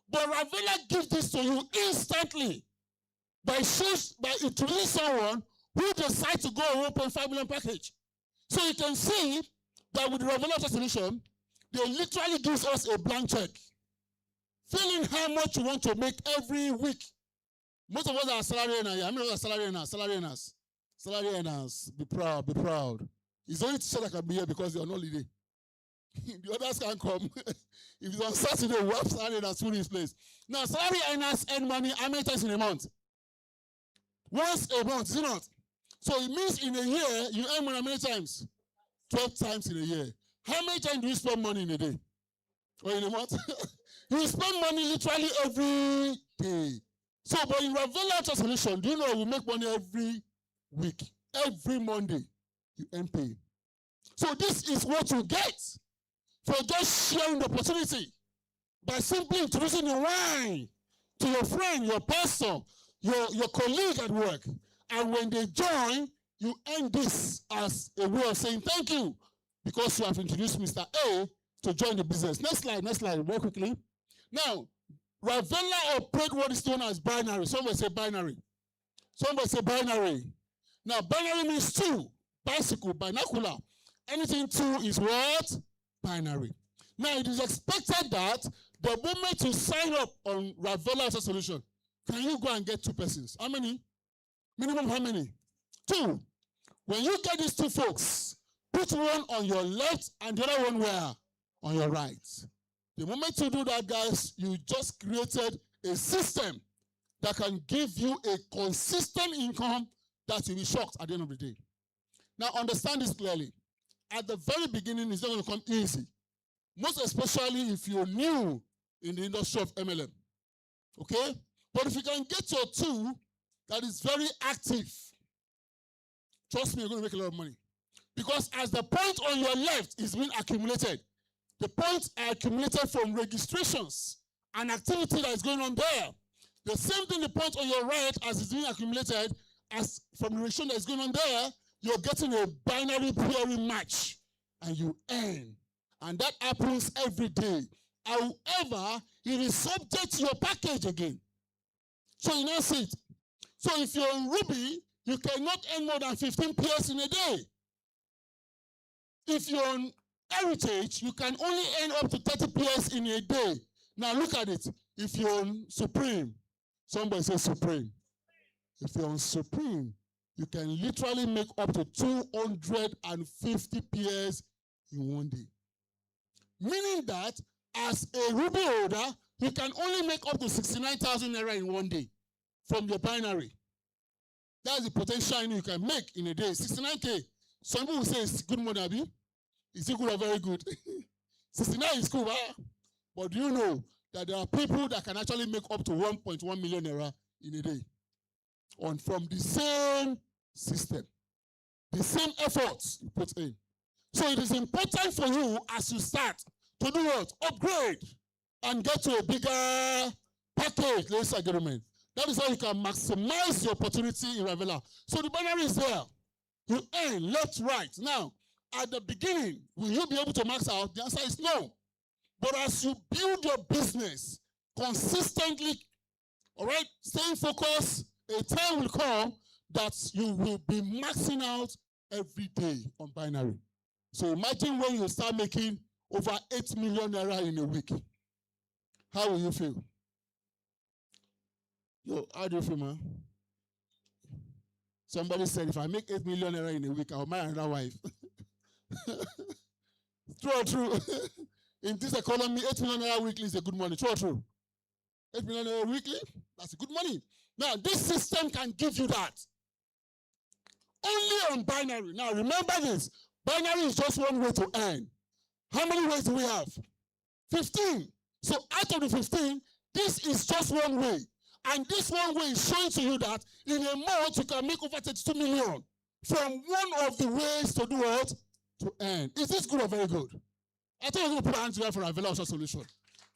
But Ravella gives this to you instantly by introducing someone who decides to go a 1.5 million package. So you can see that with the Ravella solution, they literally gives us a blank check. Fill in how much you want to make every week. Most of us are salary earners. I mean, are salary earners, salary earners. Salary earners, be proud, be proud. It's only teacher that can be here because they're on holiday. The others can't come. If it's on Saturday, we have salary earners full in place. Now, salary earners earn money how many times in a month? Once a month, is it not? So it means in a year, you earn money how many times? 12 times in a year. How many times do you spend money in a day? Or in a month? You spend money literally every day. So, but in Ravella solution, do you know we make money every week? Every Monday, you earn pay. So this is what you get for just sharing the opportunity by simply introducing the wine to your friend, your pastor, your colleague at work. And when they join, you earn this as a way of saying thank you because you have introduced Mr. A to join the business. Next slide, very quickly. Now, Ravella operate what is known as binary. Somebody say binary. Somebody say binary. Now, binary means two. Bicycle, binocular. Anything two is what? Binary. Now, it is expected that the moment you sign up on Ravella as a solution, can you go and get two persons? How many? Minimum how many? Two. When you get these two folks, put one on your left and the other one where? On your right. The moment you do that, guys, you just created a system that can give you a consistent income that you'll be shocked at the end of the day. Now, understand this clearly. At the very beginning, it's not going to come easy. Most especially if you're new in the industry of MLM. Okay? But if you can get your tool that is very active, trust me, you're going to make a lot of money. Because as the point on your left is being accumulated, the points are accumulated from registrations and activity that is going on there. The same thing, the point on your right as is being accumulated as from the registration that is going on there, you're getting a binary pairing match and you earn. And that happens every day. However, it is subject to your package again. So you now see it. So if you're on Ruby, you cannot earn more than 15 pairs in a day. If you're on Heritage, you can only earn up to 30 pairs in a day. Now look at it. If you're on Supreme, somebody says Supreme. If you're on Supreme, you can literally make up to 250 pairs in one day. Meaning that as a Ruby holder, you can only make up to 69,000 naira in one day from your binary. That's the potential you can make in a day. 69K. Some people say it's good money, Abi. Is it good or very good? 69 is cool, huh? But do you know that there are people that can actually make up to 1.1 million naira in a day from the same system, the same efforts you put in. So it is important for you as you start to do what? Upgrade and get to a bigger package, ladies and gentlemen. That is how you can maximize the opportunity in Ravella. So the binary is there. You earn left, right. Now, at the beginning, will you be able to max out? The answer is no. But as you build your business consistently, all right, staying focused, a time will come that you will be maxing out every day on binary. So imagine when you start making over 8 million naira in a week. How will you feel? Yo, how do you feel, man? Somebody said, if I make 8 million naira in a week, I'll marry another wife. True or true? In this economy, 8 million naira weekly is a good money. True or true? 8 million naira weekly, that's a good money. Now, this system can give you that. Only on binary. Now, remember this. Binary is just one way to earn. How many ways do we have? 15. So out of the 15, this is just one way. And this one way is showing to you that in a month, you can make over 32 million from one of the ways to do what? To earn. Is this good or very good? I thought we were going to put our hands together for a Ravella solution.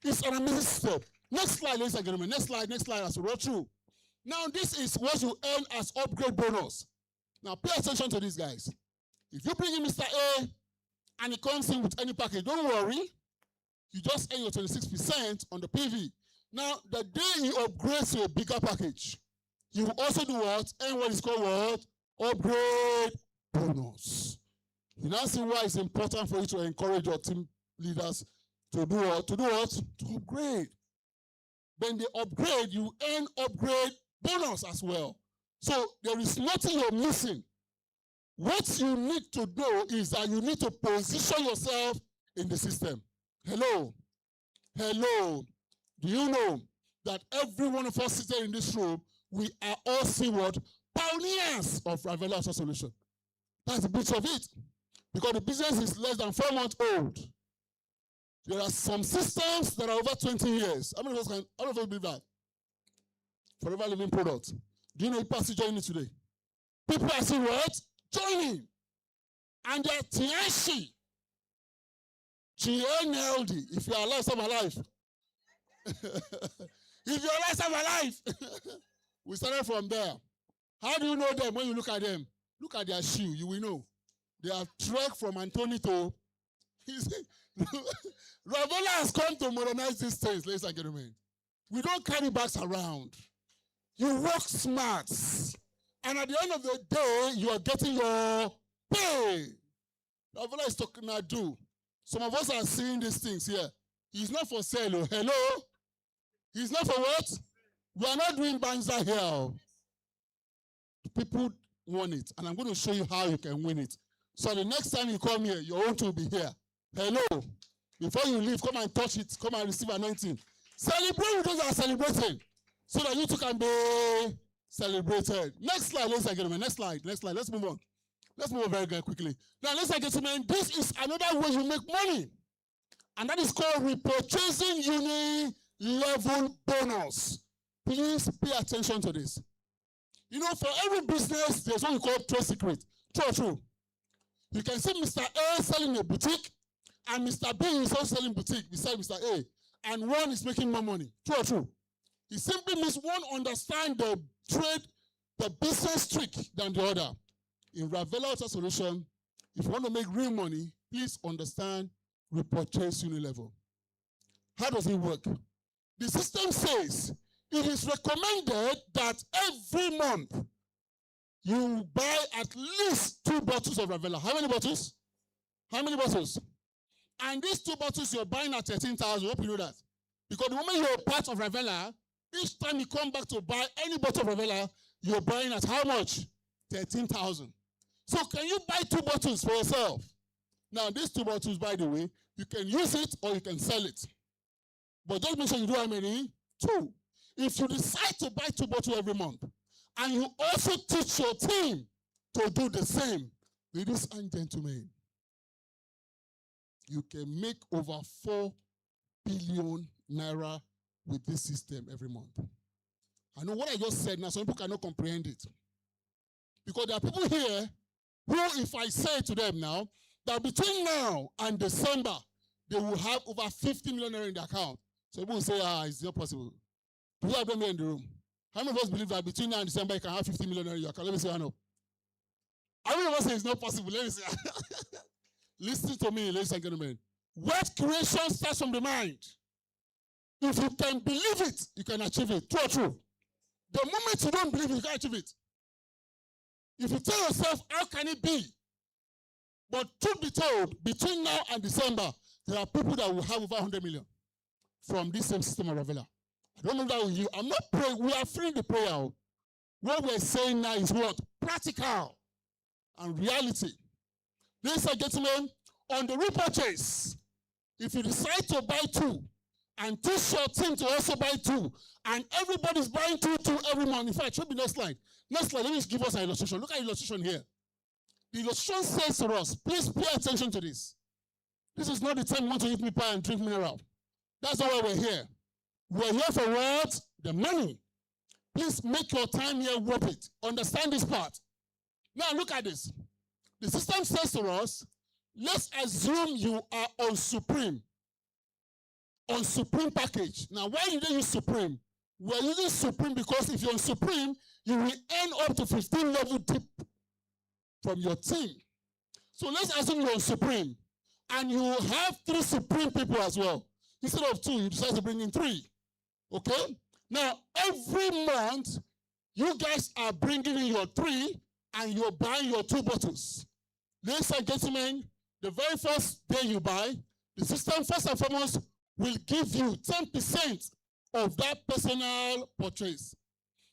It's an amazing step. Next slide, ladies and gentlemen. Next slide as we roll through. Now, this is what you earn as upgrade bonus. Now, pay attention to these guys. If you bring in Mr. A and he comes in with any package, don't worry. You just earn your 26% on the PV. Now, the day he upgrades to a bigger package, you will also do what? Earn what is called what? Upgrade bonus. You now see why it's important for you to encourage your team leaders to do what? To do what? To upgrade. When they upgrade, you earn upgrade bonus as well. So there is nothing you're missing. What you need to do is that you need to position yourself in the system. Hello. Hello. Do you know that every one of us sitting in this room, we are all what? Pioneers of Ravella solution. That's the beauty of it. Because the business is less than 4 months old. There are some systems that are over 20 years. How many of us believe that? Forever living product. Do you know people are still joining today? People are still what? Joining. And they're Tianshi. GNLD. If you're alive, I'm alive. If you're alive, I'm alive. We started from there. How do you know them when you look at them? Look at their shoe, you will know. They are trek from Anthony to... Ravella has come to modernize these things, ladies and gentlemen. We don't carry bags around. You work smart. And at the end of the day, you are getting your pay. Ravella is talking now, do. Some of us are seeing these things here. He's not for sale. Oh. Hello? He's not for what? We are not doing banza here. Oh. People want it. And I'm going to show you how you can win it. So the next time you come here, your own will be here. Hello? Before you leave, come and touch it. Come and receive anointing. Celebrate with those that are celebrating. So that you too can be celebrated. Next slide, ladies and gentlemen. Next slide. Next slide. Let's move on. Let's move on very, very quickly. Now, ladies and gentlemen, this is another way you make money. And that is called repurchasing uni-level bonus. Please pay attention to this. You know, for every business, there's what we call trade secret. True or true? You can see Mr. A selling a boutique, and Mr. B is also selling boutique beside Mr. A. And one is making more money. True or true? It simply means one understands the trade, the business trick than the other. In Ravella solution, if you want to make real money, please understand repurchase unilevel. How does it work? The system says it is recommended that every month you buy at least 2 bottles of Ravella. How many bottles? How many bottles? And these 2 bottles you're buying at 13,000. Hope you know that. Because the moment you're part of Ravella, each time you come back to buy any bottle of Ravella, you're buying at how much? 13,000. So can you buy 2 bottles for yourself? Now, these 2 bottles, by the way, you can use it or you can sell it. But just make sure you do how many? 2. If you decide to buy 2 bottles every month, and you also teach your team to do the same, ladies and gentlemen, you can make over 4 billion naira with this system every month. I know what I just said now, some people cannot comprehend it. Because there are people here who, if I say to them now, that between now and December, they will have over 50 million naira in their account. So people will say, it's not possible. Do we have them here in the room? How many of us believe that between now and December, you can have 50 million naira in your account? Let me say, I know. How many of us say it's not possible? Let me say. Listen to me, ladies and gentlemen. Wealth creation starts from the mind. If you can believe it, you can achieve it. True or true? The moment you don't believe it, you can't achieve it. If you tell yourself, how can it be? But truth be told, between now and December, there are people that will have over 100 million from this same system of Ravella. I don't know that with you. I'm not praying. We are freeing the prayer. What we're saying now is what? Practical and reality. Ladies and gentlemen, on the repurchase, if you decide to buy two, and teach your team to also buy two, and everybody's buying two every month. In fact, show me next slide. Next slide, let me give us an illustration. Look at the illustration here. The illustration says to us, please pay attention to this. This is not the time you want to eat me pie and drink mineral. That's not why we're here. We're here for what? The money. Please make your time here worth it. Understand this part. Now look at this. The system says to us, let's assume you are on Supreme package. Now, why did they use Supreme? We're using Supreme because if you're on Supreme, you will earn up to 15 level dip from your team. So let's assume you're on Supreme and you have 3 Supreme people as well. Instead of 2, you decide to bring in 3. Okay? Now, every month, you guys are bringing in your 3 and you're buying your 2 bottles. Ladies and gentlemen, the very first day you buy, the system first and foremost will give you 10% of that personal purchase.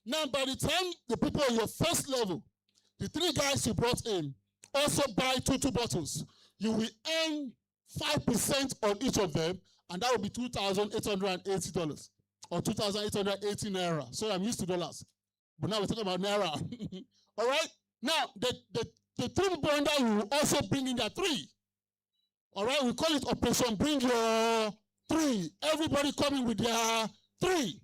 Now, by the time the people on your first level, the 3 guys you brought in, also buy 2 bottles, you will earn 5% on each of them, and that will be $2,880 or 2,880 naira. So I'm used to dollars, but now we're talking about naira. All right? Now, the 3 people under you will also bring in their 3. All right? We call it Operation Bring Your 3. Everybody coming with their 3.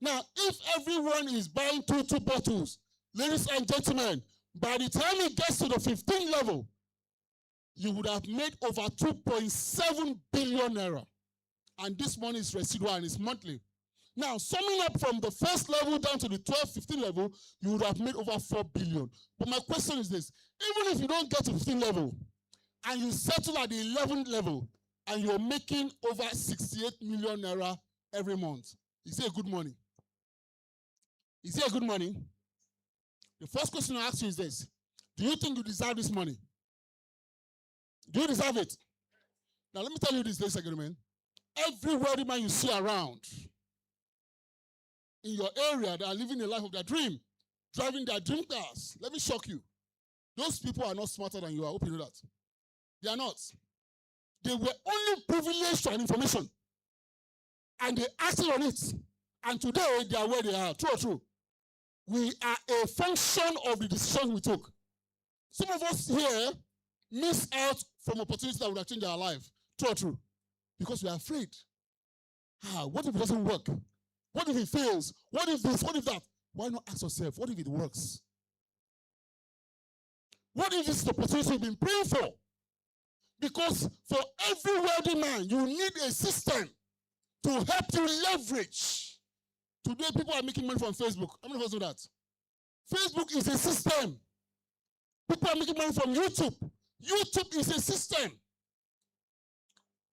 Now, if everyone is buying 2 bottles, ladies and gentlemen, by the time it gets to the 15th level, you would have made over 2.7 billion naira. And this money is residual and it's monthly. Now, summing up from the first level down to the 12th, 15th level, you would have made over 4 billion. But my question is this: even if you don't get to 15th level and you settle at the 11th level and you're making over 68 million naira every month, is it a good money? Is it a good money? The first question I ask you is this: do you think you deserve this money? Do you deserve it? Now, let me tell you this, ladies and gentlemen. Every wealthy man you see around in your area that are living the life of their dream, driving their dream cars, let me shock you. Those people are not smarter than you are. I hope you know that. They are not. They were only privileged to an information, and they acted on it. And today, they are where they are. True or true? We are a function of the decisions we took. Some of us here miss out from opportunities that would have changed our life. True or true? Because we are afraid. What if it doesn't work? What if it fails? What if this? What if that? Why not ask yourself, what if it works? What if this is the opportunity you've been praying for? Because for every wealthy man, you need a system to help you leverage. Today, people are making money from Facebook. How many of us know that? Facebook is a system. People are making money from YouTube. YouTube is a system.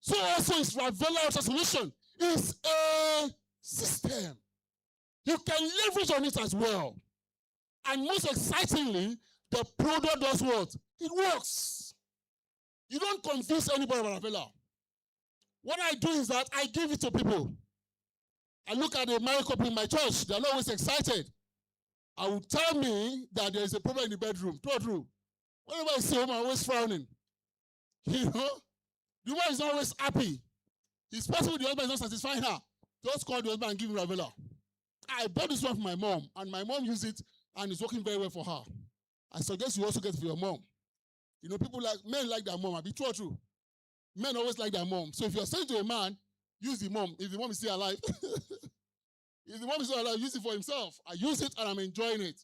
So also is Ravella Solution. It's a system. You can leverage on it as well. And most excitingly, the product does what? It works. You don't convince anybody about Ravella. What I do is that I give it to people. I look at the married couple in my church. They're always excited. I will tell me that there is a problem in the bedroom. True. Whenever I see a woman always frowning, you know, the woman is not always happy. It's possible the husband is not satisfying her. Just call the husband and give him Ravella. I bought this one for my mom, and my mom used it, and it's working very well for her. I suggest you also get it for your mom. You know, men like their mom. I'll be true. Men always like their mom. So if you're saying to a man, use the mom. If the mom is still alive, use it for himself. I use it and I'm enjoying it.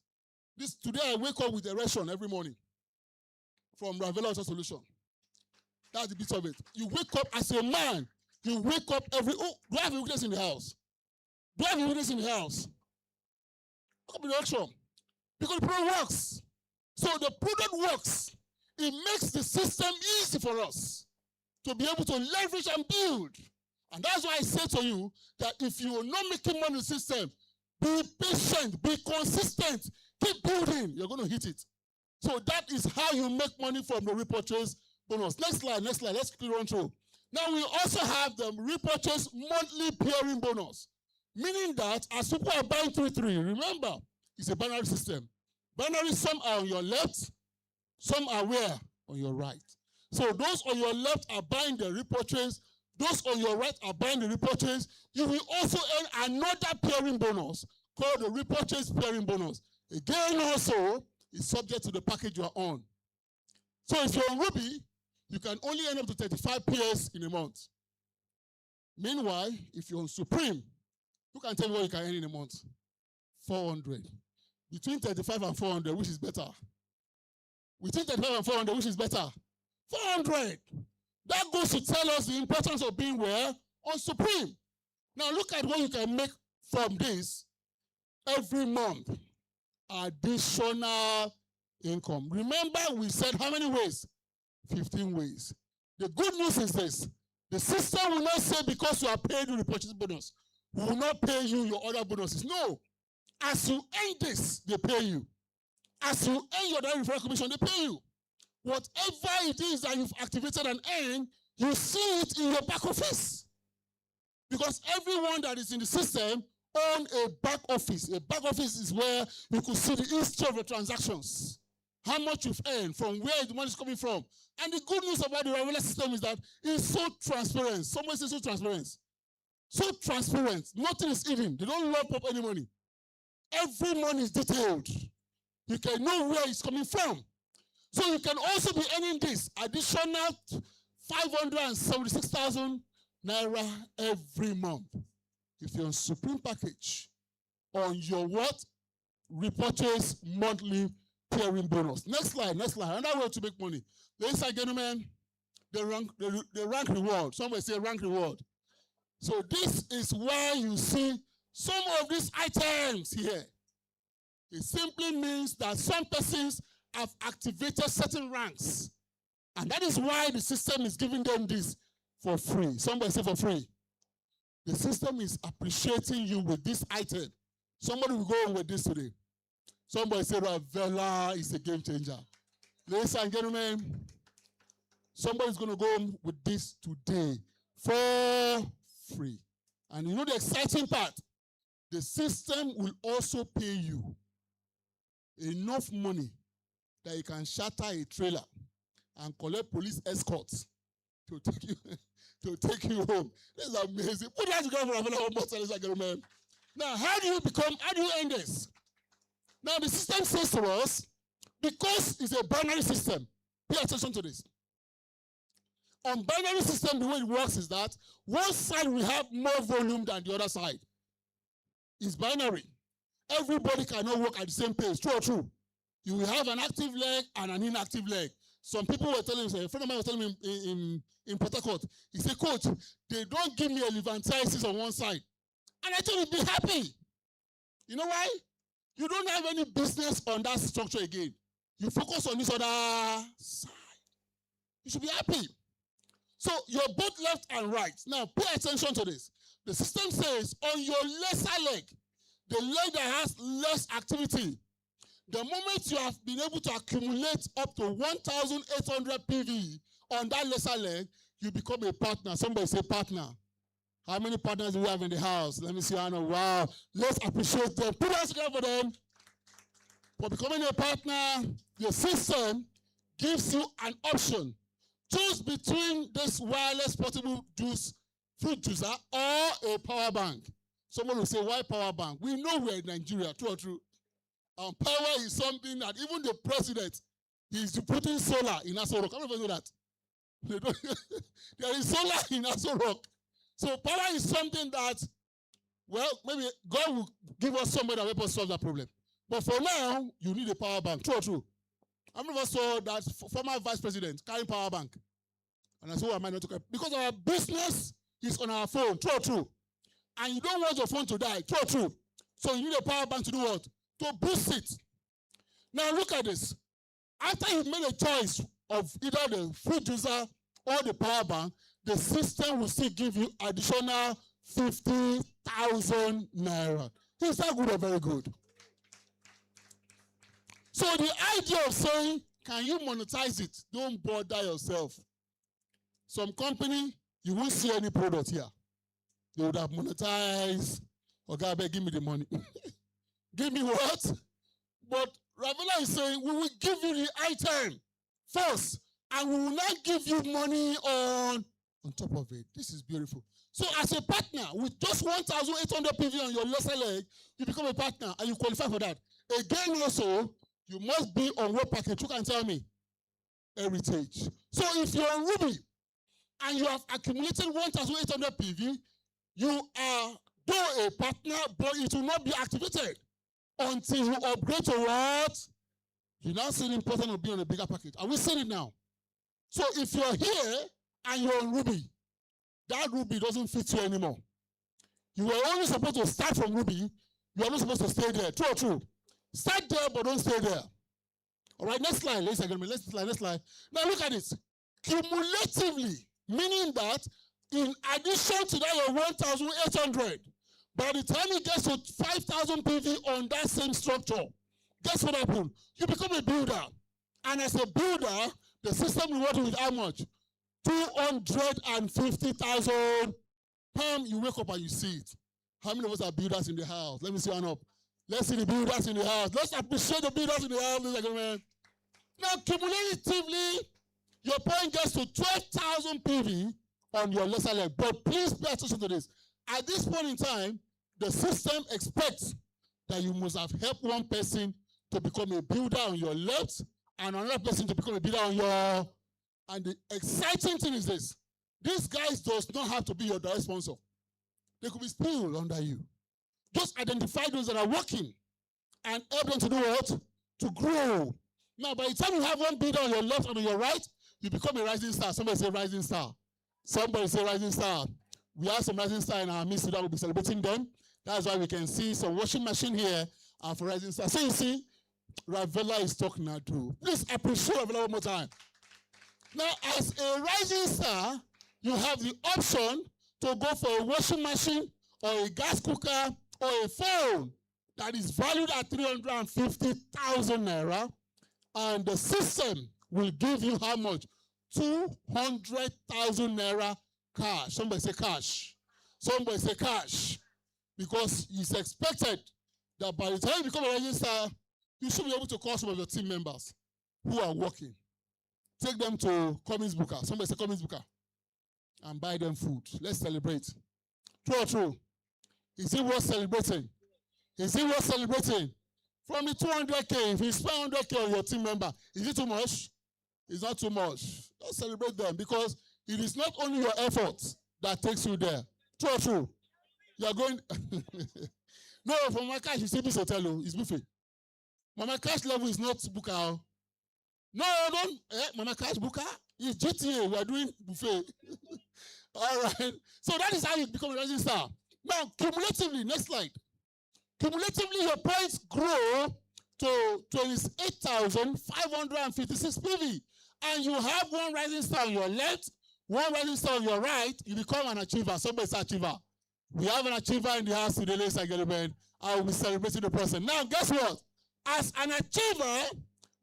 Today I wake up with erection every morning from Ravella Solution. That's the bit of it. You wake up as a man. You wake up do I have a witness in the house? Do I have a witness in the house? Look up the erection. Because the product works. So the product works. it makes the system easy for us to be able to leverage and build. And that's why I say to you that if you are not making money in the system, be patient, be consistent, keep building, you're going to hit it. So that is how you make money from the repurchase bonus. Next slide, let's quickly run through. Now we also have the repurchase monthly pairing bonus, meaning that as people are buying 3-3, remember, it's a binary system. Binary, some are on your left, some are where? On your right. So those on your left are buying the repurchase, those on your right are buying the repurchase. You will also earn another pairing bonus called the repurchase pairing bonus. Again, also, it's subject to the package you are on. So if you're on Ruby, you can only earn up to 35 pairs in a month. Meanwhile, if you're on Supreme, you can tell me what you can earn in a month. 400. Between 35 and 400, which is better? Between 35 and 400, which is better? 400. That goes to tell us the importance of being where? On Supreme. Now look at what you can make from this every month. Additional income. Remember, we said how many ways? 15 ways. The good news is this. The system will not say because you are paid with the purchase bonus, we will not pay you your other bonuses. No. As you earn this, they pay you. As you earn your direct referral commission, they pay you. Whatever it is that you've activated and earned, you see it in your back office. Because everyone that is in the system owns a back office. A back office is where you could see the history of the transactions. How much you've earned, from where the money is coming from. And the good news about the Ravella system is that it's so transparent. Someone says so transparent. So transparent. Nothing is hidden. They don't lock up any money. Every money is detailed. You can know where it's coming from. So you can also be earning this additional 576,000 naira every month. If you're on Supreme package, on your what? Repurchase monthly pairing bonus. Next slide. Another way to make money. Ladies and gentlemen, the rank reward. Somebody say rank reward. So this is where you see some of these items here. It simply means that some persons have activated certain ranks. And that is why the system is giving them this for free. Somebody say for free. The system is appreciating you with this item. Somebody will go on with this today. Somebody say Ravella is a game changer. Ladies and gentlemen, somebody's going to go on with this today for free. And you know the exciting part? The system will also pay you enough money that you can shatter a trailer and collect police escorts to take you home. This is amazing. Put that together for Ravella one more time, ladies and gentlemen. Now, how do you end this? Now, the system says to us, because it's a binary system, pay attention to this. On binary system, the way it works is that one side will have more volume than the other side. It's binary. Everybody cannot work at the same pace. True or true? You will have an active leg and an inactive leg. Some people were telling me, a friend of mine was telling me in Port Harcourt, he said, Coach, they don't give me a levantitis on one side. And I told him, be happy. You know why? You don't have any business on that structure again. You focus on this other side. You should be happy. So you're both left and right. Now pay attention to this. The system says on your lesser leg, the leg that has less activity, the moment you have been able to accumulate up to 1,800 PV on that lesser leg, you become a partner. Somebody say partner. How many partners do we have in the house? Let me see. I know. Wow. Let's appreciate them. Put us together for them. For becoming a partner, the system gives you an option. Choose between this wireless portable fruit juicer or a power bank. Someone will say, why power bank? We know we're in Nigeria, true or true. Power is something that even the president is putting solar in Aso Rock. I don't even know that. There is solar in Aso Rock. So power is something that, well, maybe God will give us somebody that will help us solve that problem. But for now, you need a power bank. True or true? I never saw that former vice president carrying power bank. And I said, am I not talking? Because our business is on our phone. True or true? And you don't want your phone to die. True or true? So you need a power bank to do what? To boost it. Now look at this. After you've made a choice of either the fruit juicer or the power bank, the system will still give you additional 50,000 naira. Is that good or very good? So the idea of saying, can you monetize it? Don't bother yourself. Some company, you won't see any product here. They would have monetized. Okay, I beg, give me the money. Give me what? But Ravella is saying, we will give you the item first, and we will not give you money on top of it. This is beautiful. So as a partner, with just 1,800 PV on your lesser leg, you become a partner, and you qualify for that. Again, also, you must be on what package? You can tell me. Heritage. So if you're on Ruby, and you have accumulated 1,800 PV, you are though a partner, but it will not be activated until you upgrade to what? You now see the importance of being on a bigger package. Are we seeing it now? So if you're here and you're on Ruby, that Ruby doesn't fit you anymore. You were only supposed to start from Ruby. You are not supposed to stay there. True or true? Start there, but don't stay there. All right, next slide, ladies and gentlemen. Next slide. Now look at this. Cumulatively, meaning that in addition to that, your 1,800, by the time it gets to 5,000 PV on that same structure, guess what happened? You become a builder. And as a builder, the system will work with how much? 250,000. Pam, you wake up and you see it. How many of us are builders in the house? Let me see one up. Let's see the builders in the house. Let's appreciate the builders in the house, ladies and gentlemen. Now, cumulatively, your point gets to 12,000 PV on your lesser leg. But please pay attention to this. At this point in time, the system expects that you must have helped one person to become a builder on your left and another person to become a builder on your. And the exciting thing is this. These guys does not have to be your direct sponsor. They could be spilled under you. Just identify those that are working and help them to do what? To grow. Now, by the time you have one builder on your left and on your right, you become a rising star. Somebody say rising star. Somebody say rising star. We have some rising star in our midst that will be celebrating them. That's why we can see some washing machine here for rising star. So you see, Ravella is talking now too. Please appreciate Ravella one more time. Now, as a rising star, you have the option to go for a washing machine or a gas cooker or a phone that is valued at 350,000 naira, and the system will give you how much? 200,000 naira cash. Somebody say cash. Somebody say cash. Because it's expected that by the time you become a rising star, you should be able to call some of your team members who are working. Take them to Cummins Booker. Somebody say Cummins Booker. And buy them food. Let's celebrate. True or true? Is it worth celebrating? Is it worth celebrating? From the 200K, if you spend 100K on your team member, is it too much? It's not too much. Don't celebrate them because it is not only your effort that takes you there. True or true? You are going. No, for my cash, you see this hotel, it's buffet. Mama Cash level is not Booker. No, don't. Mama Cash Booker is GTA. We are doing buffet. All right. So that is how you become a rising star. Now, cumulatively, next slide. Cumulatively, your points grow to 28,556 PV. And you have one rising star on your left, one rising star on your right. You become an achiever. Somebody's an achiever. We have an achiever in the house today, ladies and gentlemen. I will be celebrating the person. Now, guess what? As an achiever,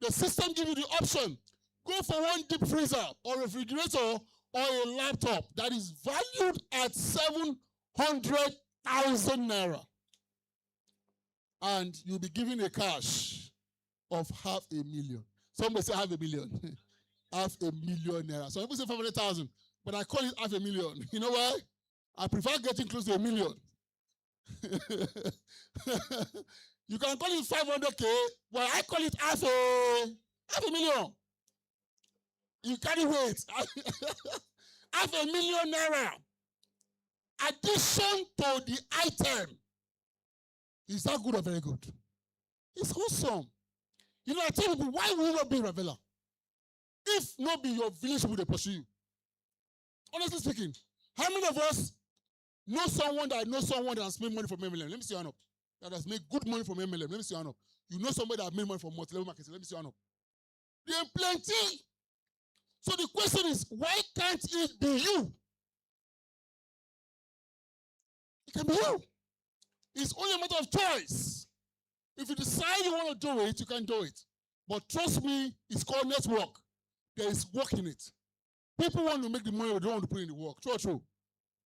the system gives you the option. Go for one deep freezer or refrigerator or a laptop that is valued at 700,000 naira. And you'll be given a cash of 500,000. Somebody say 500,000. 500,000 naira. Some people say 500,000, but I call it 500,000. You know why? I prefer getting close to 1 million. You can call it 500K, but I call it 500,000. You carry weight. 500,000 naira. Addition to the item. Is that good or very good? It's awesome. You know, I tell people, why will you not be Ravella? If not be your village, will they pursue you? Honestly speaking, how many of us know someone that has made money from MLM? Let me see one up. That has made good money from MLM. Let me see one up. You know somebody that has made money from multi-level marketing. Let me see one up. There are plenty. So the question is, why can't it be you? It can be you. It's only a matter of choice. If you decide you want to do it, you can do it. But trust me, it's called network. There is work in it. People want to make the money, but they don't want to put in the work. True, true.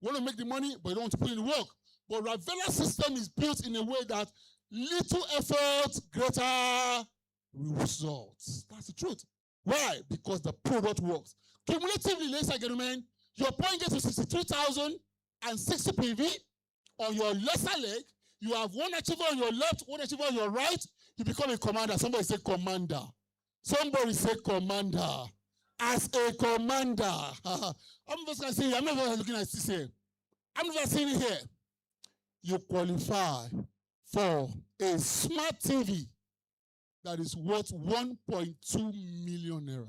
Want to make the money, but they don't want to put in the work. But Ravella's system is built in a way that little effort, greater results. That's the truth. Why? Because the product works. Cumulatively, ladies and gentlemen, your point gets to 63,060 PV on your lesser leg. You have one achiever on your left, one achiever on your right. You become a commander. Somebody say commander. Somebody say commander. As a commander. I'm just going to say, I'm never looking at this here. I'm never seeing it here. You qualify for a smart TV that is worth 1.2 million naira.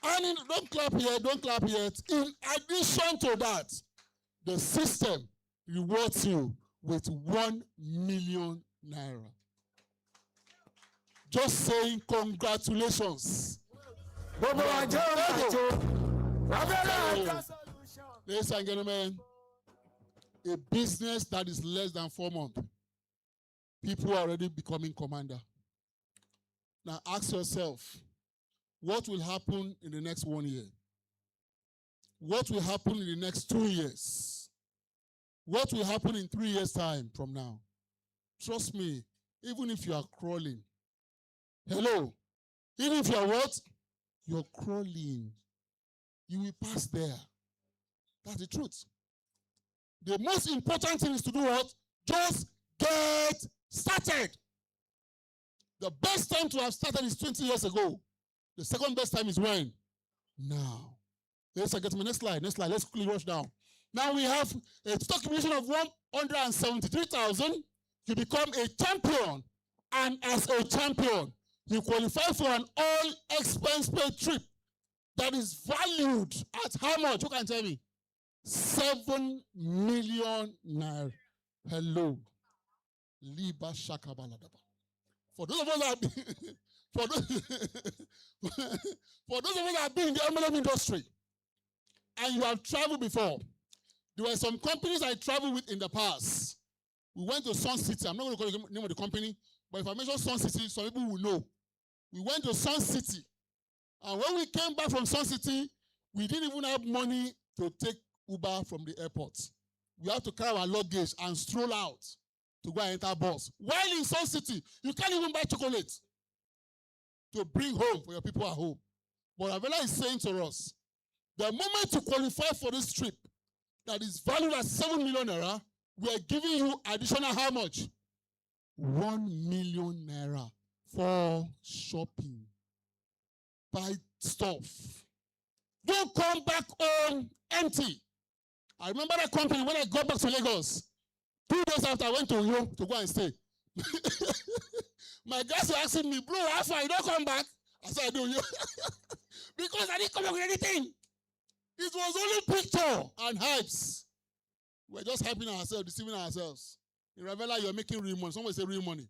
And don't clap here, don't clap yet. In addition to that, the system rewards you with 1 million naira. Just saying congratulations. Ladies and gentlemen, a business that is less than 4 months, people are already becoming commander. Now ask yourself, what will happen in the next 1 year? What will happen in the next 2 years? What will happen in 3 years' time from now? Trust me, even if you are crawling, hello, even if you are what? You're crawling. You will pass there. That's the truth. The most important thing is to do what? Just get started. The best time to have started is 20 years ago. The second best time is when? Now. Let's get to my next slide. Next slide. Let's quickly rush down. Now we have a stock accumulation of 173,000. You become a champion. And as a champion, you qualify for an all-expense-paid trip that is valued at how much? Who can tell me? 7 million naira. Hello. Liba Shakabaladaba. For those of us that for those of us that have been in the MLM industry and you have traveled before, there were some companies I traveled with in the past. We went to Sun City. I'm not going to call the name of the company, but if I mention Sun City, some people will know. We went to Sun City. And when we came back from Sun City, we didn't even have money to take Uber from the airport. We had to carry our luggage and stroll out to go and enter bus. While in Sun City, you can't even buy chocolate to bring home for your people at home. But Ravella is saying to us, the moment you qualify for this trip that is valued at 7 million naira, we are giving you additional how much? 1 million naira for shopping. Buy stuff. Don't come back home empty. I remember that company when I got back to Lagos. 2 days after I went to Uyo to go and stay. My guys were asking me, bro, how far you don't come back? I said, I do. Because I didn't come back with anything. It was only picture and hypes. We're just hyping ourselves, deceiving ourselves. In Ravella, you're making real money. Somebody say real money.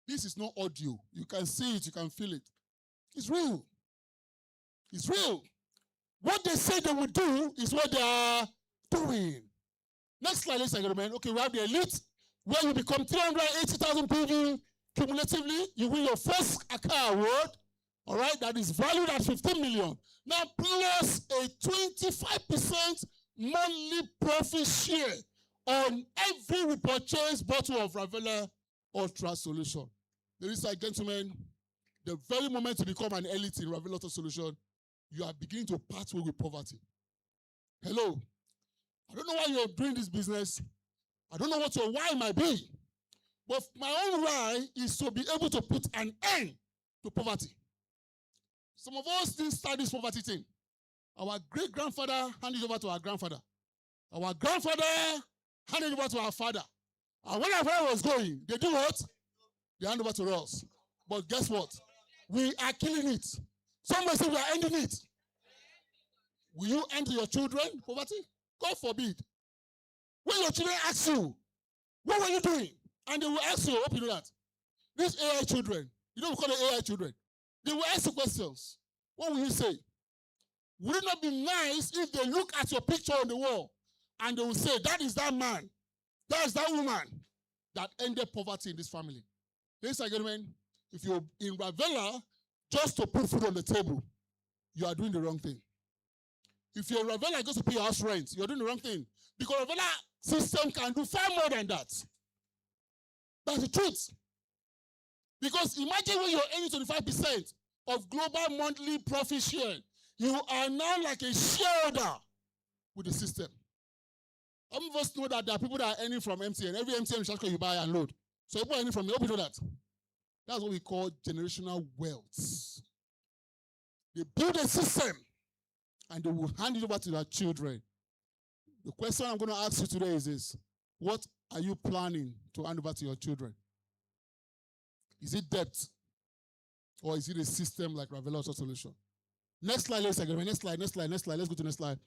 This is not audio. You can see it, you can feel it. It's real. It's real. What they say they will do is what they are doing. Next slide, ladies and gentlemen. Okay, we have the elite, where you become 380,000 PV cumulatively. You win your first Aka award, all right, that is valued at 15 million. Now, plus a 25% monthly profit share on every repurchased bottle of Ravella Ultra Solution. Ladies and gentlemen, the very moment you become an elite in Ravella Ultra Solution, you are beginning to part with poverty. Hello. I don't know why you're doing this business. I don't know what your why might be. But my own why is to be able to put an end to poverty. Some of us didn't start this poverty thing. Our great-grandfather handed it over to our grandfather. Our grandfather handed it over to our father. And when our father was going, they do what? They hand over to us. But guess what? We are killing it. Somebody say we are ending it. Will you end your children poverty? God forbid. When your children ask you, what were you doing? And they will ask you, hope you know that. These AI children, you know we call them AI children. They will ask you questions. What will you say? Would it not be nice if they look at your picture on the wall and they will say, that is that man, that is that woman that ended poverty in this family? Ladies and gentlemen, if you're in Ravella just to put food on the table, you are doing the wrong thing. If you're in Ravella just to pay your house rent, you're doing the wrong thing. Because Ravella system can do far more than that. That's the truth. Because imagine when you're earning 25% of global monthly profit share, you are now like a shareholder with the system. Some of us know that there are people that are earning from MTN. Every MTN recharge card you buy and load. So people are earning from you. Hope you know that. That's what we call generational wealth. They build a system and they will hand it over to their children. The question I'm going to ask you today is this. What are you planning to hand over to your children? Is it debt? Or is it a system like Ravella Auto Solution? Next slide, ladies and gentlemen. Next slide. Let's go to the next slide.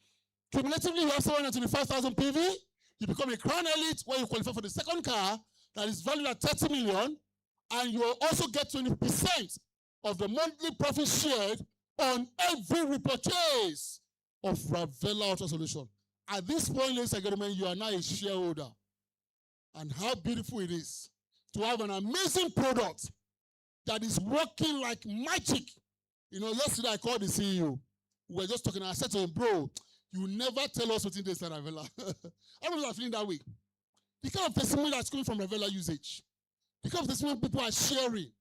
Cumulatively, you have 725,000 PV. You become a crown elite where you qualify for the second car that is valued at 30 million. And you will also get 20% of the monthly profit shared on every repurchase of Ravella Auto Solution. At this point, ladies and gentlemen, you are now a shareholder. And how beautiful it is to have an amazing product that is working like magic. You know, yesterday I called the CEO. We were just talking, and I said to him, bro, you never tell us what's in this Ravella. I don't know if I'm feeling that way. The kind of testimony that's coming from Ravella usage, the kind of testimony people are sharing.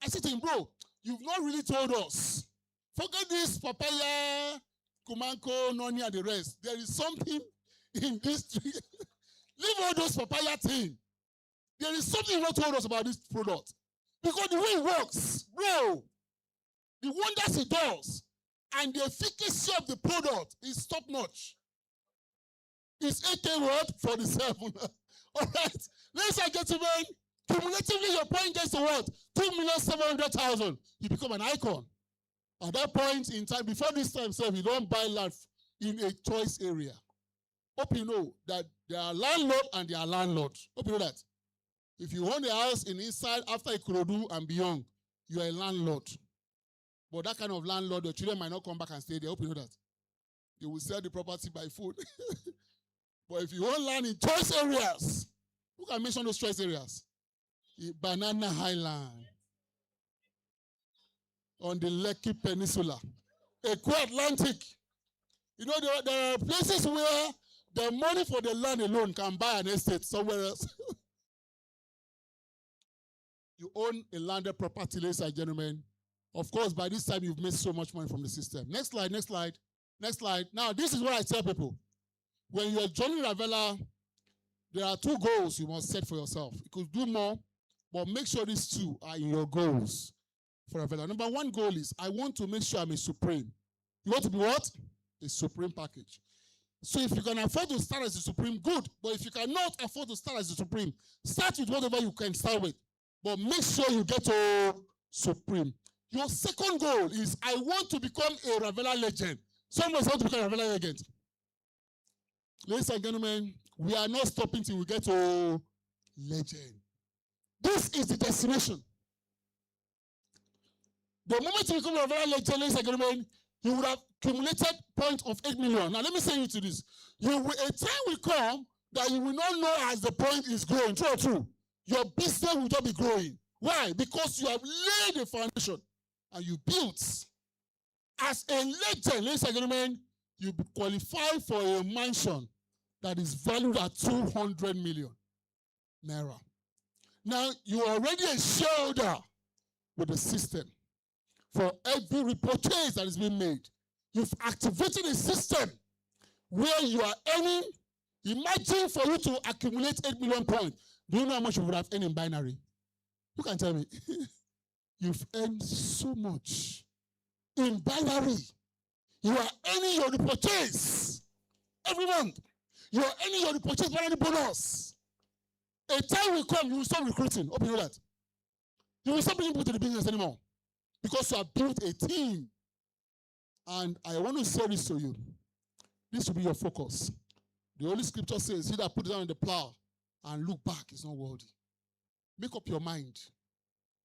I said to him, bro, you've not really told us. Forget this papaya, kumanko, noni, and the rest. There is something in this tree. Leave all those papaya things. There is something you've not told us about this product. Because the way it works, bro, the wonders it does, and the efficacy of the product is top-notch. It's 8K word 47. All right. Ladies and gentlemen, cumulatively your point gets to what? 2,700,000. You become an icon. At that point in time, before this time, sir, you don't buy land in a choice area. Hope you know that there are landlord and there are landlords. Hope you know that. If you own a house in inside after Ikorodu and beyond, you are a landlord. But that kind of landlord, your children might not come back and stay there. Hope you know that. You will sell the property by food. But if you own land in choice areas, who can mention those choice areas? Banana Highland, on the Lekki Peninsula, Equa Atlantic. You know, there are places where the money for the land alone can buy an estate somewhere else. You own a landed property, ladies and gentlemen. Of course, by this time, you've made so much money from the system. Next slide, next slide, next slide. Now, this is what I tell people. When you're joining Ravella, there are two goals you must set for yourself. You could do more, but make sure these two are in your goals for Ravella. Number one goal is, I want to make sure I'm a supreme. You want to be what? A supreme package. So if you can afford to start as a supreme, good. But if you cannot afford to start as a supreme, start with whatever you can start with. But make sure you get to supreme. Your second goal is, I want to become a Ravella legend. Someone wants to become a Ravella legend. Ladies and gentlemen, we are not stopping till we get to legend. This is the destination. The moment you become a Ravella legend, ladies and gentlemen, you would have accumulated point of 8 million. Now let me say you to this. A time will come that you will not know as the point is growing. True or true? Your business will not be growing. Why? Because you have laid a foundation and you built. As a legend, ladies and gentlemen, you qualify for a mansion that is valued at 200 million naira. Now, you are already a shareholder with the system. For every repurchase that is being made, you've activated a system where you are earning. Imagine for you to accumulate 8 million points. Do you know how much you would have earned in binary? You can tell me. You've earned so much in binary. You are earning your repurchase every month. You are earning your repurchase binary bonus. A time will come, you will stop recruiting. Hope you know that. You will stop bringing people to the business anymore because you have built a team. And I want to say this to you. This will be your focus. The Holy Scripture says, he that put down in the plow and look back is not worthy. Make up your mind.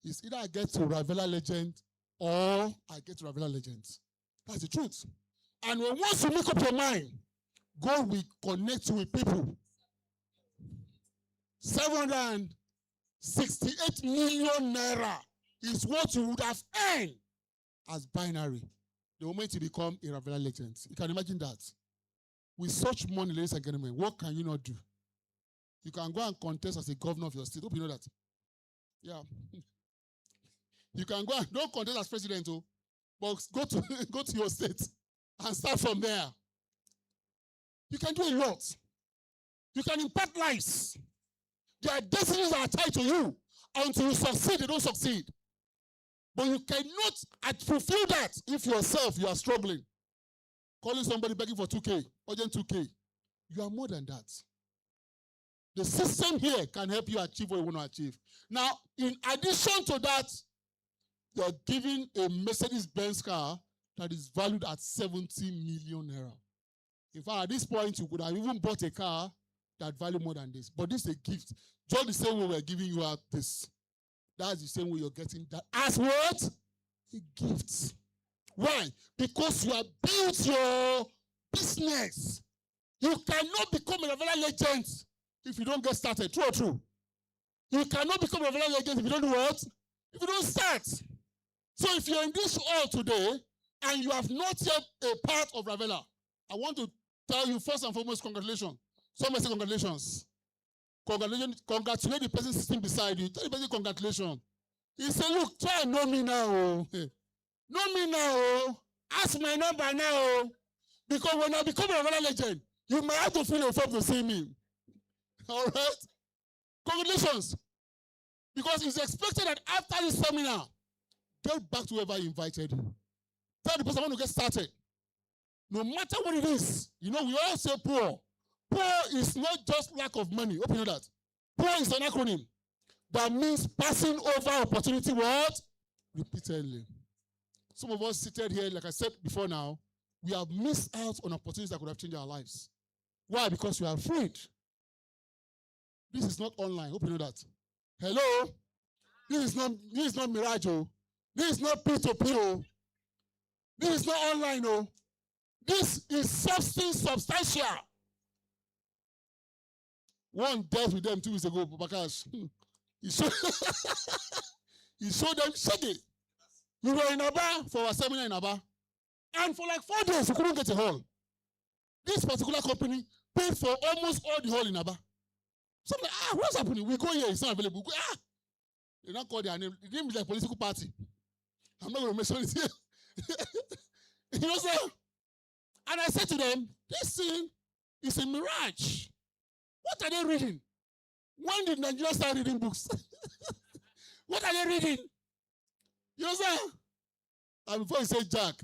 It's either I get to Ravella legend or I get Ravella Legends. That's the truth. And when once you make up your mind, God will connect you with people. 768 million naira is what you would have earned as binary the moment you become a Ravella Legend. You can imagine that. With such money, ladies and gentlemen, what can you not do? You can go and contest as a governor of your state. Hope you know that. Yeah. You can go and don't contest as president, but go to your state and start from there. You can do a lot. You can impact lives. Their destinies are tied to you. Until you succeed, they don't succeed. But you cannot fulfill that if yourself you are struggling. Calling somebody begging for 2K, urgent 2K. You are more than that. The system here can help you achieve what you want to achieve. Now, in addition to that, you're giving a Mercedes-Benz car that is valued at 70 million naira. In fact, at this point, you could have even bought a car that value more than this. But this is a gift. Just the same way we're giving you out this. That's the same way you're getting that. As what? A gift. Why? Because you have built your business. You cannot become a Ravella Legend if you don't get started. True or true? You cannot become a Ravella Legend if you don't do what? If you don't start. So if you're in this hall today and you have not yet a part of Ravella, I want to tell you first and foremost, congratulations. Somebody say congratulations. Congratulate the person sitting beside you. Tell the person congratulations. He said, look, try and know me now. Know me now. Ask my number now. Because when I become a Ravella Legend, you might have to feel yourself to see me. All right? Congratulations. Because it's expected that after this seminar, get back to whoever invited you. Tell the person I want to get started. No matter what it is, you know, we all say poor. Poor is not just lack of money. Hope you know that. Poor is an acronym that means passing over opportunity what? Repeatedly. Some of us seated here, like I said before now, we have missed out on opportunities that could have changed our lives. Why? Because we are afraid. This is not online. Hope you know that. Hello? This is not Mirage. This is not P2P. This is not online. This is substantial. One dealt with them 2 weeks ago, Babakash. He showed them shaggy. We were in Aba for our seminar in Aba. And for like 4 days, we couldn't get a hall. This particular company paid for almost all the hall in Aba. So I'm like, what's happening? We go here, it's not available. They not call their name. The name is like political party. I'm not going to mention it here. You know, sir? And I said to them, this thing is a mirage. What are they reading? When did Nigeria start reading books? What are they reading? You know, sir? And before he said Jack,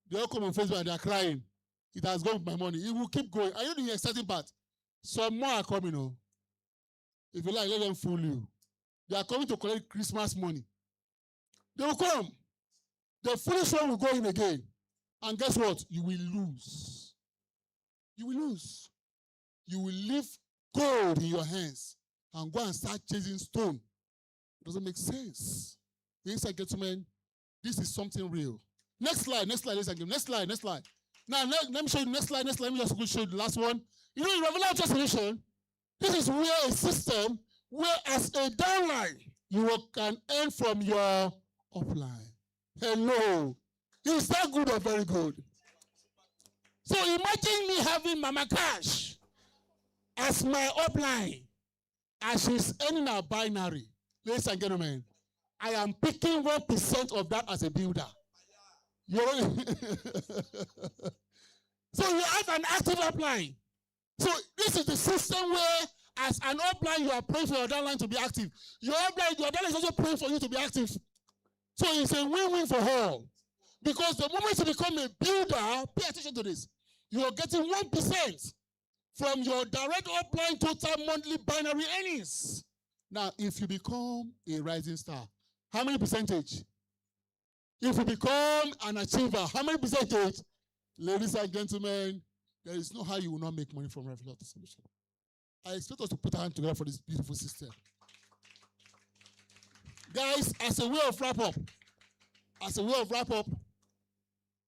they all come on Facebook and they are crying. It has gone with my money. It will keep going. Are you the exciting part? Some more are coming. If you like, let them fool you. They are coming to collect Christmas money. They will come. The foolish one will go in again. And guess what? You will lose. You will lose. You will leave gold in your hands and go and start chasing stone. It doesn't make sense. Ladies and gentlemen, this is something real. Next slide, ladies and gentlemen. Next slide. Now, let me show you the next slide. Let me just show you the last one. You know, in Ravella Solution, this is where a system where as a downline, you can earn from your upline. Hello. Is that good or very good? So imagine me having Mama Cash as my upline, as she's earning a binary. Ladies and gentlemen, I am picking 1% of that as a builder. So you have an active upline. So this is the system where as an upline, you are praying for your downline to be active. Your downline is also praying for you to be active. So it's a win-win for all. Because the moment you become a builder, pay attention to this, you are getting 1% from your direct upline total monthly binary earnings. Now, if you become a rising star, how many percentage? If you become an achiever, how many percentage? Ladies and gentlemen, there is no how you will not make money from Ravella Solution. I expect us to put our hand together for this beautiful system. Guys, as a way of wrap up, as a way of wrap up,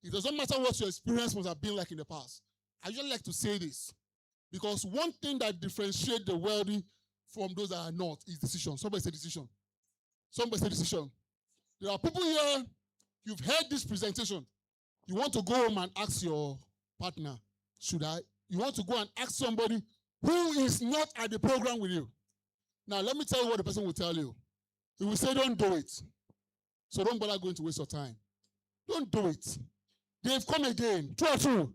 it doesn't matter what your experience must have been like in the past. I usually like to say this because one thing that differentiates the wealthy from those that are not is decision. Somebody say decision. Somebody say decision. There are people here, you've heard this presentation. You want to go home and ask your partner, should I? You want to go and ask somebody who is not at the program with you. Now, let me tell you what the person will tell you. He will say, don't do it. So don't bother going to waste your time. Don't do it. They've come again. True or true?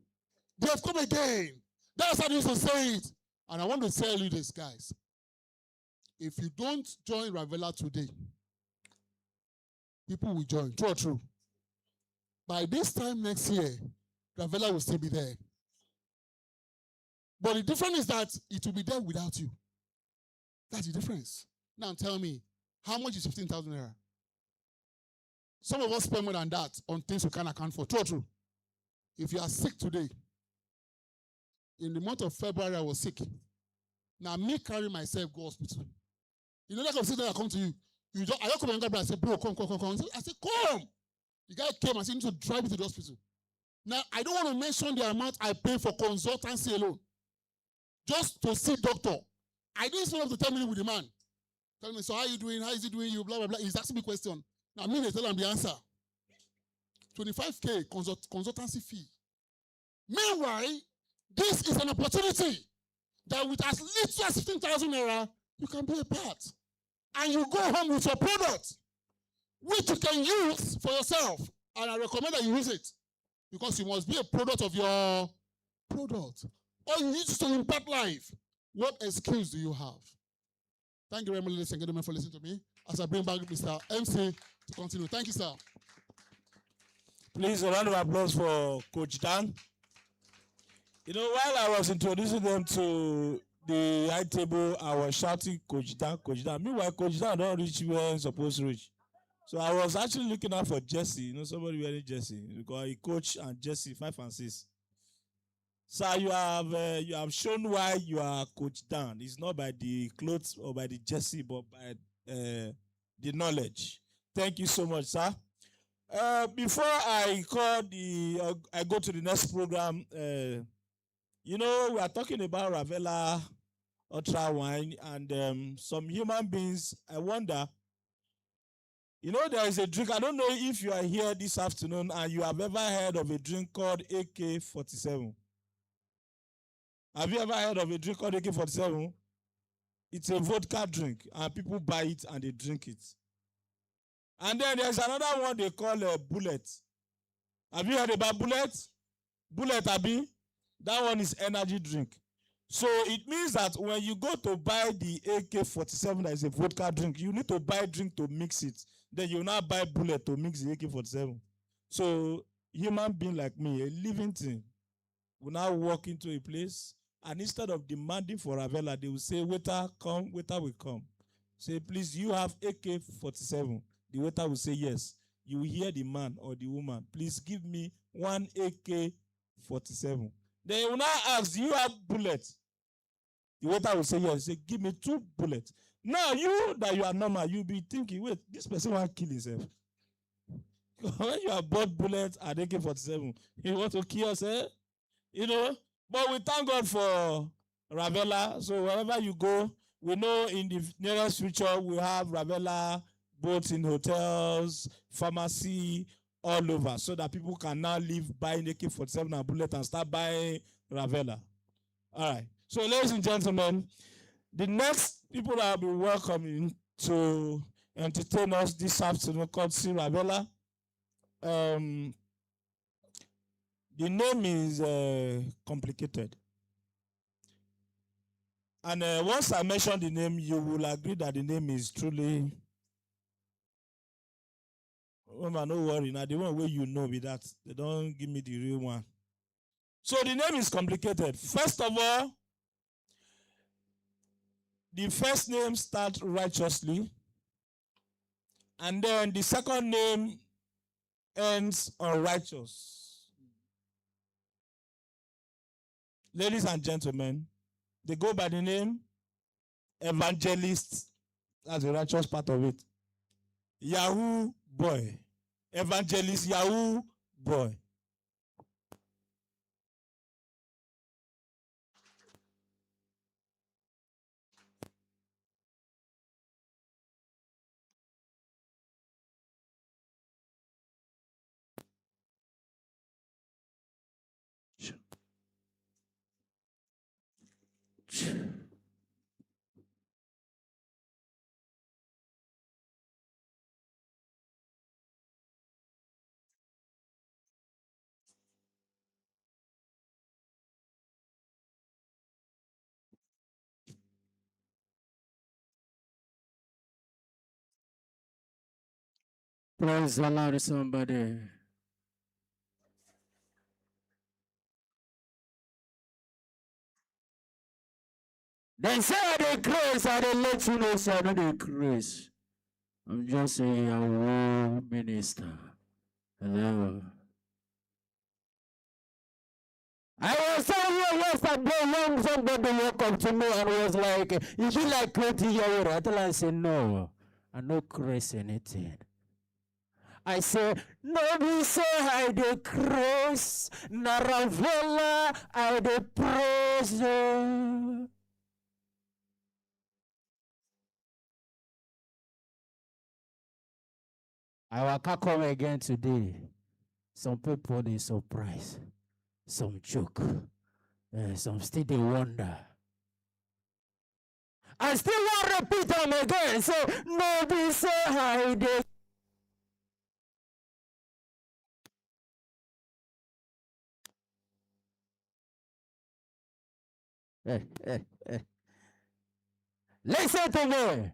They've come again. That's how they used to say it. And I want to tell you this, guys. If you don't join Ravella today, people will join. True or true? By this time next year, Ravella will still be there. But the difference is that it will be there without you. That's the difference. Now tell me, how much is 15,000 naira? Some of us spend more than that on things we can't account for. True or true? If you are sick today, in the month of February, I was sick. Now, me carry myself go hospital. You know, like I'm sitting there, I come to you. I just come and I said, bro, come. I said, come. The guy came and said, you need to drive me to the hospital. Now, I don't want to mention the amount I pay for consultancy alone. Just to see doctor. I didn't want to 10 minutes with the man. Tell me, so how are you doing? How is he doing? You blah, blah, blah. He's asking me a question. Now, me, they tell him the answer. 25K consultancy fee. Meanwhile, this is an opportunity that with as little as 15,000 naira, you can be a part. And you go home with your product, which you can use for yourself. And I recommend that you use it because you must be a product of your product. All you need is to impact life. What excuse do you have? Thank you very much, ladies and gentlemen, for listening to me. As I bring back Mr. MC to continue. Thank you, sir. Please, a round of applause for Coach Dan. You know, while I was introducing them to the high table, I was shouting, Coach Dan, Coach Dan. Meanwhile, Coach Dan don't reach where he's supposed to reach. So I was actually looking out for Jesse, you know, somebody wearing Jesse, because he coach and Jesse 5 and 6. So you have shown why you are Coach Dan. It's not by the clothes or by the Jesse, but by the knowledge. Thank you so much, sir. Before I go to the next program, you know, we are talking about Ravella Ultra Wine and some human beings. I wonder, you know, there is a drink. I don't know if you are here this afternoon and you have ever heard of a drink called AK-47. Have you ever heard of a drink called AK-47? It's a vodka drink and people buy it and they drink it. And then there's another one they call a bullet. Have you heard about bullet? Bullet, Abi? That one is energy drink. So it means that when you go to buy the AK-47 that is a vodka drink, you need to buy a drink to mix it. Then you now buy bullet to mix the AK-47. So human being like me, a living thing, will now walk into a place and instead of demanding for Ravella, they will say, waiter, come, waiter will come. Say, please, you have AK-47. The waiter will say, yes. You will hear the man or the woman, please give me one AK-47. Then you will now ask, do you have bullets? The waiter will say, yes. Say, give me 2 bullets. Now, you that you are normal, you'll be thinking, wait, this person want to kill himself. When you have bought bullets at AK-47, you want to kill yourself? You know? But we thank God for Ravella. So wherever you go, we know in the nearest future, we have Ravella both in hotels, pharmacy, all over, so that people can now leave buying AK-47 and bullet and start buying Ravella. All right. So, ladies and gentlemen, the next people that will be welcoming to entertain us this afternoon called C. Ravella. The name is complicated. And once I mention the name, you will agree that the name is truly. Oh man, no worry. Now the one way you know with that, they don't give me the real one. So the name is complicated. First of all, the first name starts righteously, and then the second name ends on righteous. Ladies and gentlemen, they go by the name Evangelist. That's the righteous part of it. Yahoo boy. Evangelist Yahoo boy. Praise the Lord, somebody. They say I dey craze, I dey let you know, say I no dey craze. I'm just a Yahoo minister. Hello. I was somewhere yesterday when somebody woke up to me and was like, you be like crazy Yahoo. I told her, I said, no, I no craze anything. I say, no, we say I dey craze, na Ravella, I dey praise you. I waka come again today. Some people dey surprise, some joke, some still dey wonder. I still want repeat them again. Say, no, be say I dey. Listen to me.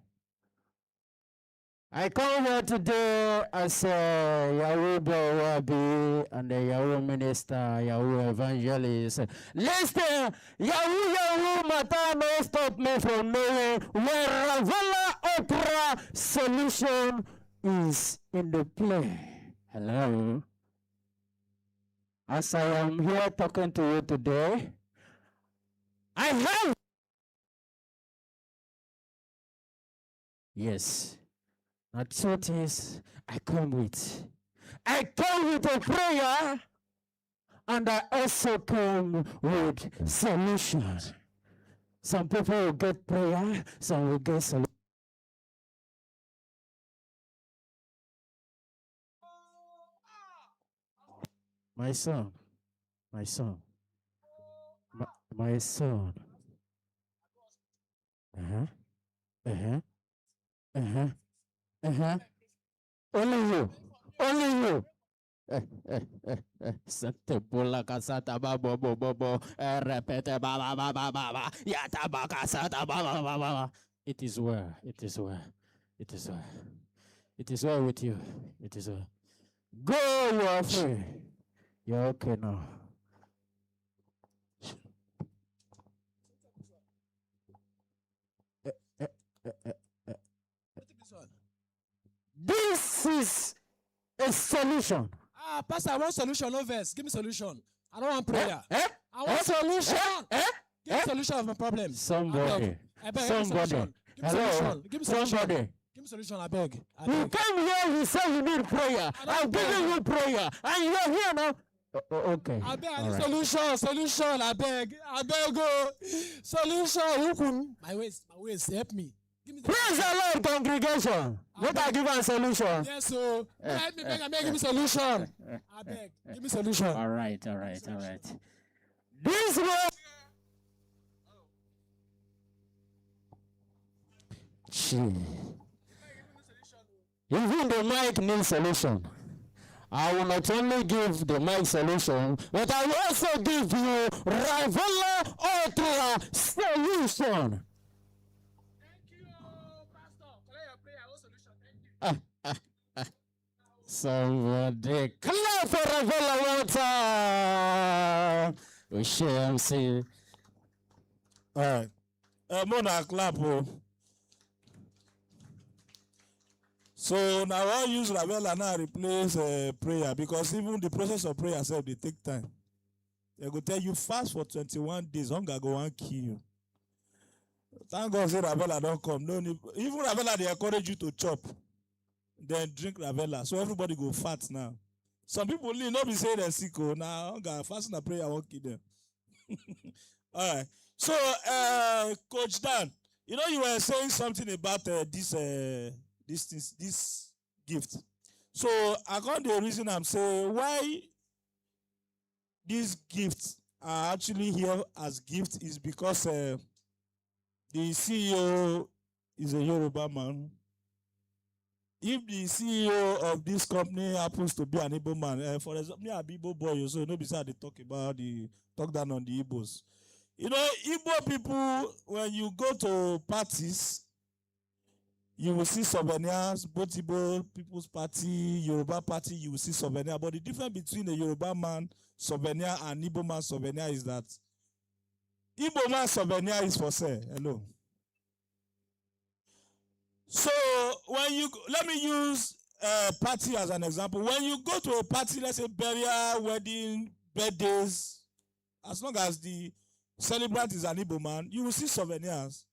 I come here today as a Yahoo Bawabi and a Yahoo minister, Yahoo evangelist. Listen, Yahoo matter no stop me from knowing where Ravella Opera solution is in the play. Hello. As I am here talking to you today, I have. Yes. Now, truth is, I come with a prayer, and I also come with solution. Some people will get prayer, some will get solution. My son, my son, my son. Only you, only you. Sante bola kasata babo bobo repete baba baba baba yata bakasata baba baba. It is well, it is well, it is well, it is well with you. It is well. Go, you are free. You're okay now. This is a solution. Pastor, I want solution, no verse. Give me solution. I don't want prayer. I want solution. Give me solution of my problem. Somebody. I beg, Somebody. give me solution. Hello. Give me solution. Somebody. Give me solution, I beg. I You beg. came here, you said you need prayer. I'm giving you prayer. And you're here now. Okay. I beg, I All need right. solution, I beg. Go. Solution. Who can? My ways, help me. Give me the Praise the Lord, congregation. Let I give a solution. Yes, so help me, beg, I beg, give me solution. I beg, give me solution. All right. This way. Even the mic needs solution. I will not only give the mic solution, but I will also give you Ravella Ultra solution. Thank you, Pastor. Collect your prayer. What solution? Thank you. Somebody clap for Ravella Ultra. We shall see. All right. Mona clap. Oh. So now I use Ravella now replace prayer, because even the process of prayer itself they take time. They go tell you fast for 21 days, hunger go and kill you. Thank God say Ravella don't come. No need. Even Ravella they encourage you to chop. then drink Ravella. So everybody go fat now. Some people leave, not be saying they're sick. Oh, now fasting and prayer won't kill them. All right. So, Coach Dan, you know you were saying something about this gift. So I got the reason I'm saying why these gifts are actually here as gifts is because the CEO is a Yoruba man. If the CEO of this company happens to be an Igbo man, for example, me a Igbo boy, so nobody say they talk down on the Igbos. You know, Igbo people, when you go to parties, you will see souvenirs, both Igbo People's Party, Yoruba Party, you will see souvenir. But the difference between a Yoruba man souvenir and Igbo man souvenir is that Igbo man souvenir is for sale. Hello. So when you let me use a party as an example. When you go to a party, let's say burial, wedding, birthdays, as long as the celebrant is an Igbo man, you will see souvenirs.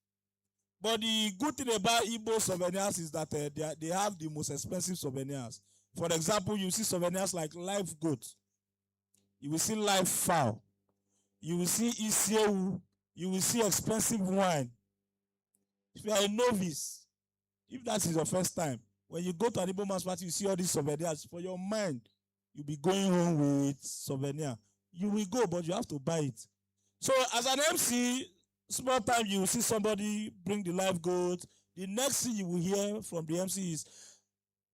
But the good thing about Igbo souvenirs is that they have the most expensive souvenirs. For example, you see souvenirs like live goat, you will see live fowl, you will see isiewu, you will see expensive wine. If you are a novice, if that is your first time, when you go to an Igbo man's party, you see all these souvenirs. For your mind, you'll be going home with souvenir. You will go, but you have to buy it. So as an MC, small time you will see somebody bring the live goat. The next thing you will hear from the MC is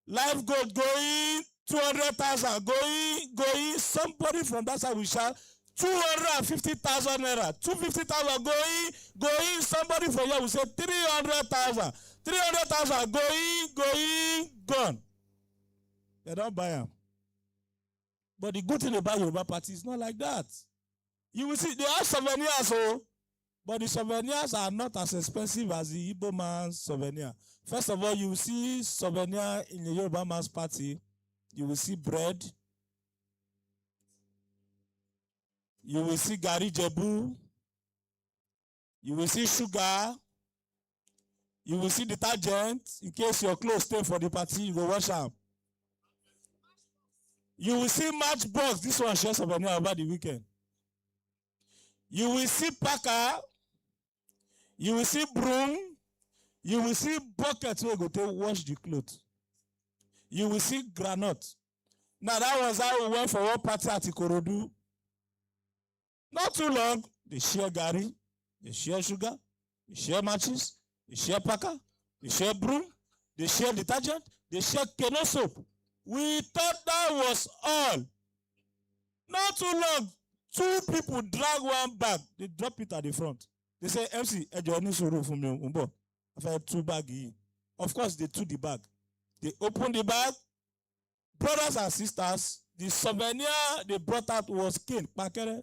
live goat going 200,000, going. Somebody from that side will shout 250,000 naira, 250,000 going. Somebody from here will say 300,000. 300,000 going, gone. They don't buy them. But the good thing about Yoruba party is not like that. You will see, they have souvenirs, but the souvenirs are not as expensive as the Igbo man's souvenir. First of all, you will see souvenir in the Yoruba man's party. You will see bread. You will see gari jebu. You will see sugar. You will see detergent in case your clothes stay for the party, you go wash them. You will see matchbox. This one shares souvenir about the weekend. You will see packer. You will see broom. You will see bucket where you go to wash the clothes. You will see granite. Now that was how we went for one party at Ikorodu. Not too long. They share gari. They share sugar. They share matches. They share packer, they share broom, they share detergent, they share keno soap. We thought that was all. Not too long, two people drag one bag, they drop it at the front. They say, MC, I've had 2 bags. Of course, they took the bag. They opened the bag. Brothers and sisters, the souvenir they brought out was cane, pakere.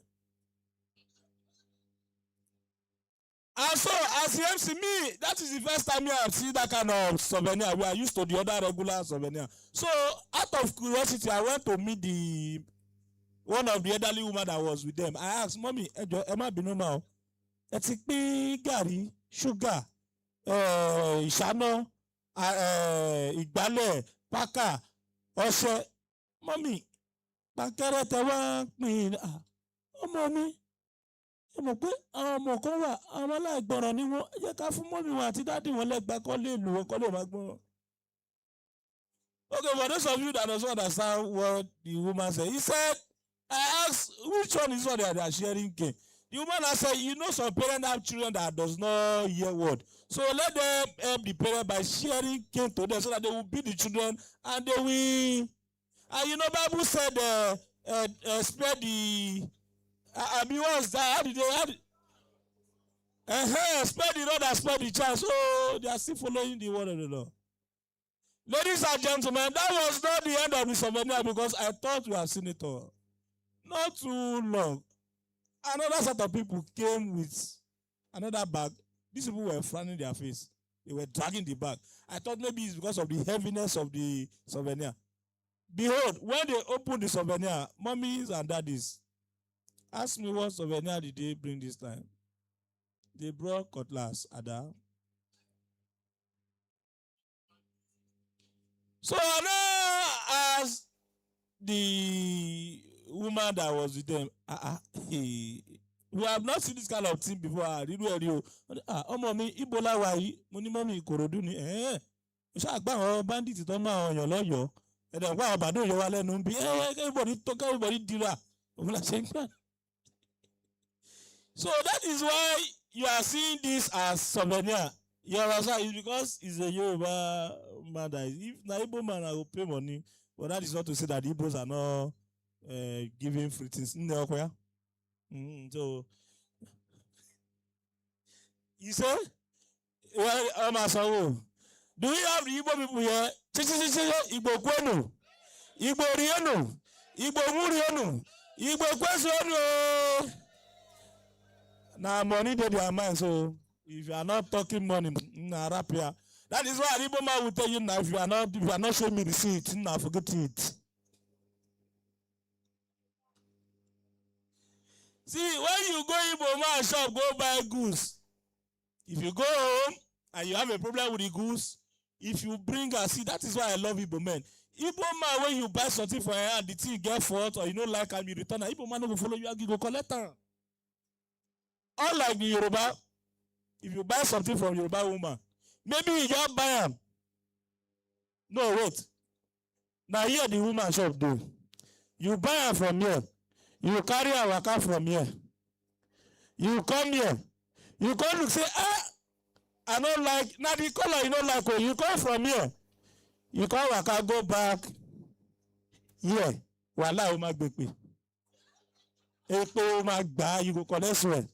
And so, as the MC, me, that is the first time I have seen that kind of souvenir. We are used to the other regular souvenir. So, out of curiosity, I went to meet one of the elderly women that was with them. I asked, Mommy, Emma Binoma, Etikpi, Gari, Sugar, Ishano, Igbale, Paka, Oshe, Mommy, Pankere Tewa, oh, Mommy. Ẹ mọ̀ pé àwọn ọmọ kan wà àwọn aláìgbọràn ni wọ́n jẹ́ ká fún mọ́mí wọn àti dádì wọn lẹ́gbàá kọ́ lè lù wọ́n kọ́ lè máa gbọ́ràn. Okay, for those of you that doesn't understand what the woman said, he said, I asked, which one is what they are sharing cane? The woman has said, you know some parents have children that does not hear word. So let them help the parent by sharing cane to them so that they will beat the children and they will. And you know, Bible said, spread the. I mean, what's that? How did they? Spread the rod and spread the child. So they are still following the word of the Lord. Ladies and gentlemen, that was not the end of the souvenir because I thought we have seen it all. Not too long. Another set of people came with another bag. These people were frowning their face. They were dragging the bag. I thought maybe it's because of the heaviness of the souvenir. Behold, when they opened the souvenir, mummies and daddies, ask me what souvenir did they bring this time. They brought cutlass, Ada. So I now asked the woman that was with them, we have not seen this kind of thing before. Ọmọ mi Ibola wa yìí, mo ní mọ́mí Ìkòròdú ni. Mo ṣáà gbá àwọn bandits tó máa ọ̀yàn lọ́yọ̀ọ́. Ẹ̀dẹ̀ wá àbàdo yọ wá lẹ́nu bí everybody dira. Òun la ṣe ń gbà. So that is why you are seeing this as souvenir. You understand? It's because it's a Yoruba man that is. If na Igbo man, I will pay money. But that is not to say that Igbos are not giving free things. So, you say, well, do we have the Igbo people here? Igbo Kwenu, Igbo Rionu, Igbo Murionu, Igbo Kwesonu. Now, money they their mind. So, if you are not talking money, rapia. That is why Igbo man will tell you now. If you are not showing me receipt, now forget it. See, when you go Igbo man shop, go buy goods. If you go home and you have a problem with the goods, if you bring a see, that is why I love Igbo men. Igbo man, when you buy something for her and the thing get fault or you don't like and you return, Igbo man will follow you and you go collect her. Unlike the Yoruba, if you buy something from Yoruba woman, maybe you just buy them. No, wait. Now here the woman shop do. You buy her from here. You carry her waka from here. You come here. You come to say, I don't like, now the color you don't like, you come from here. You come waka, go back here. Wala o ma gbepe. Epo o ma gba, you go collect sweat.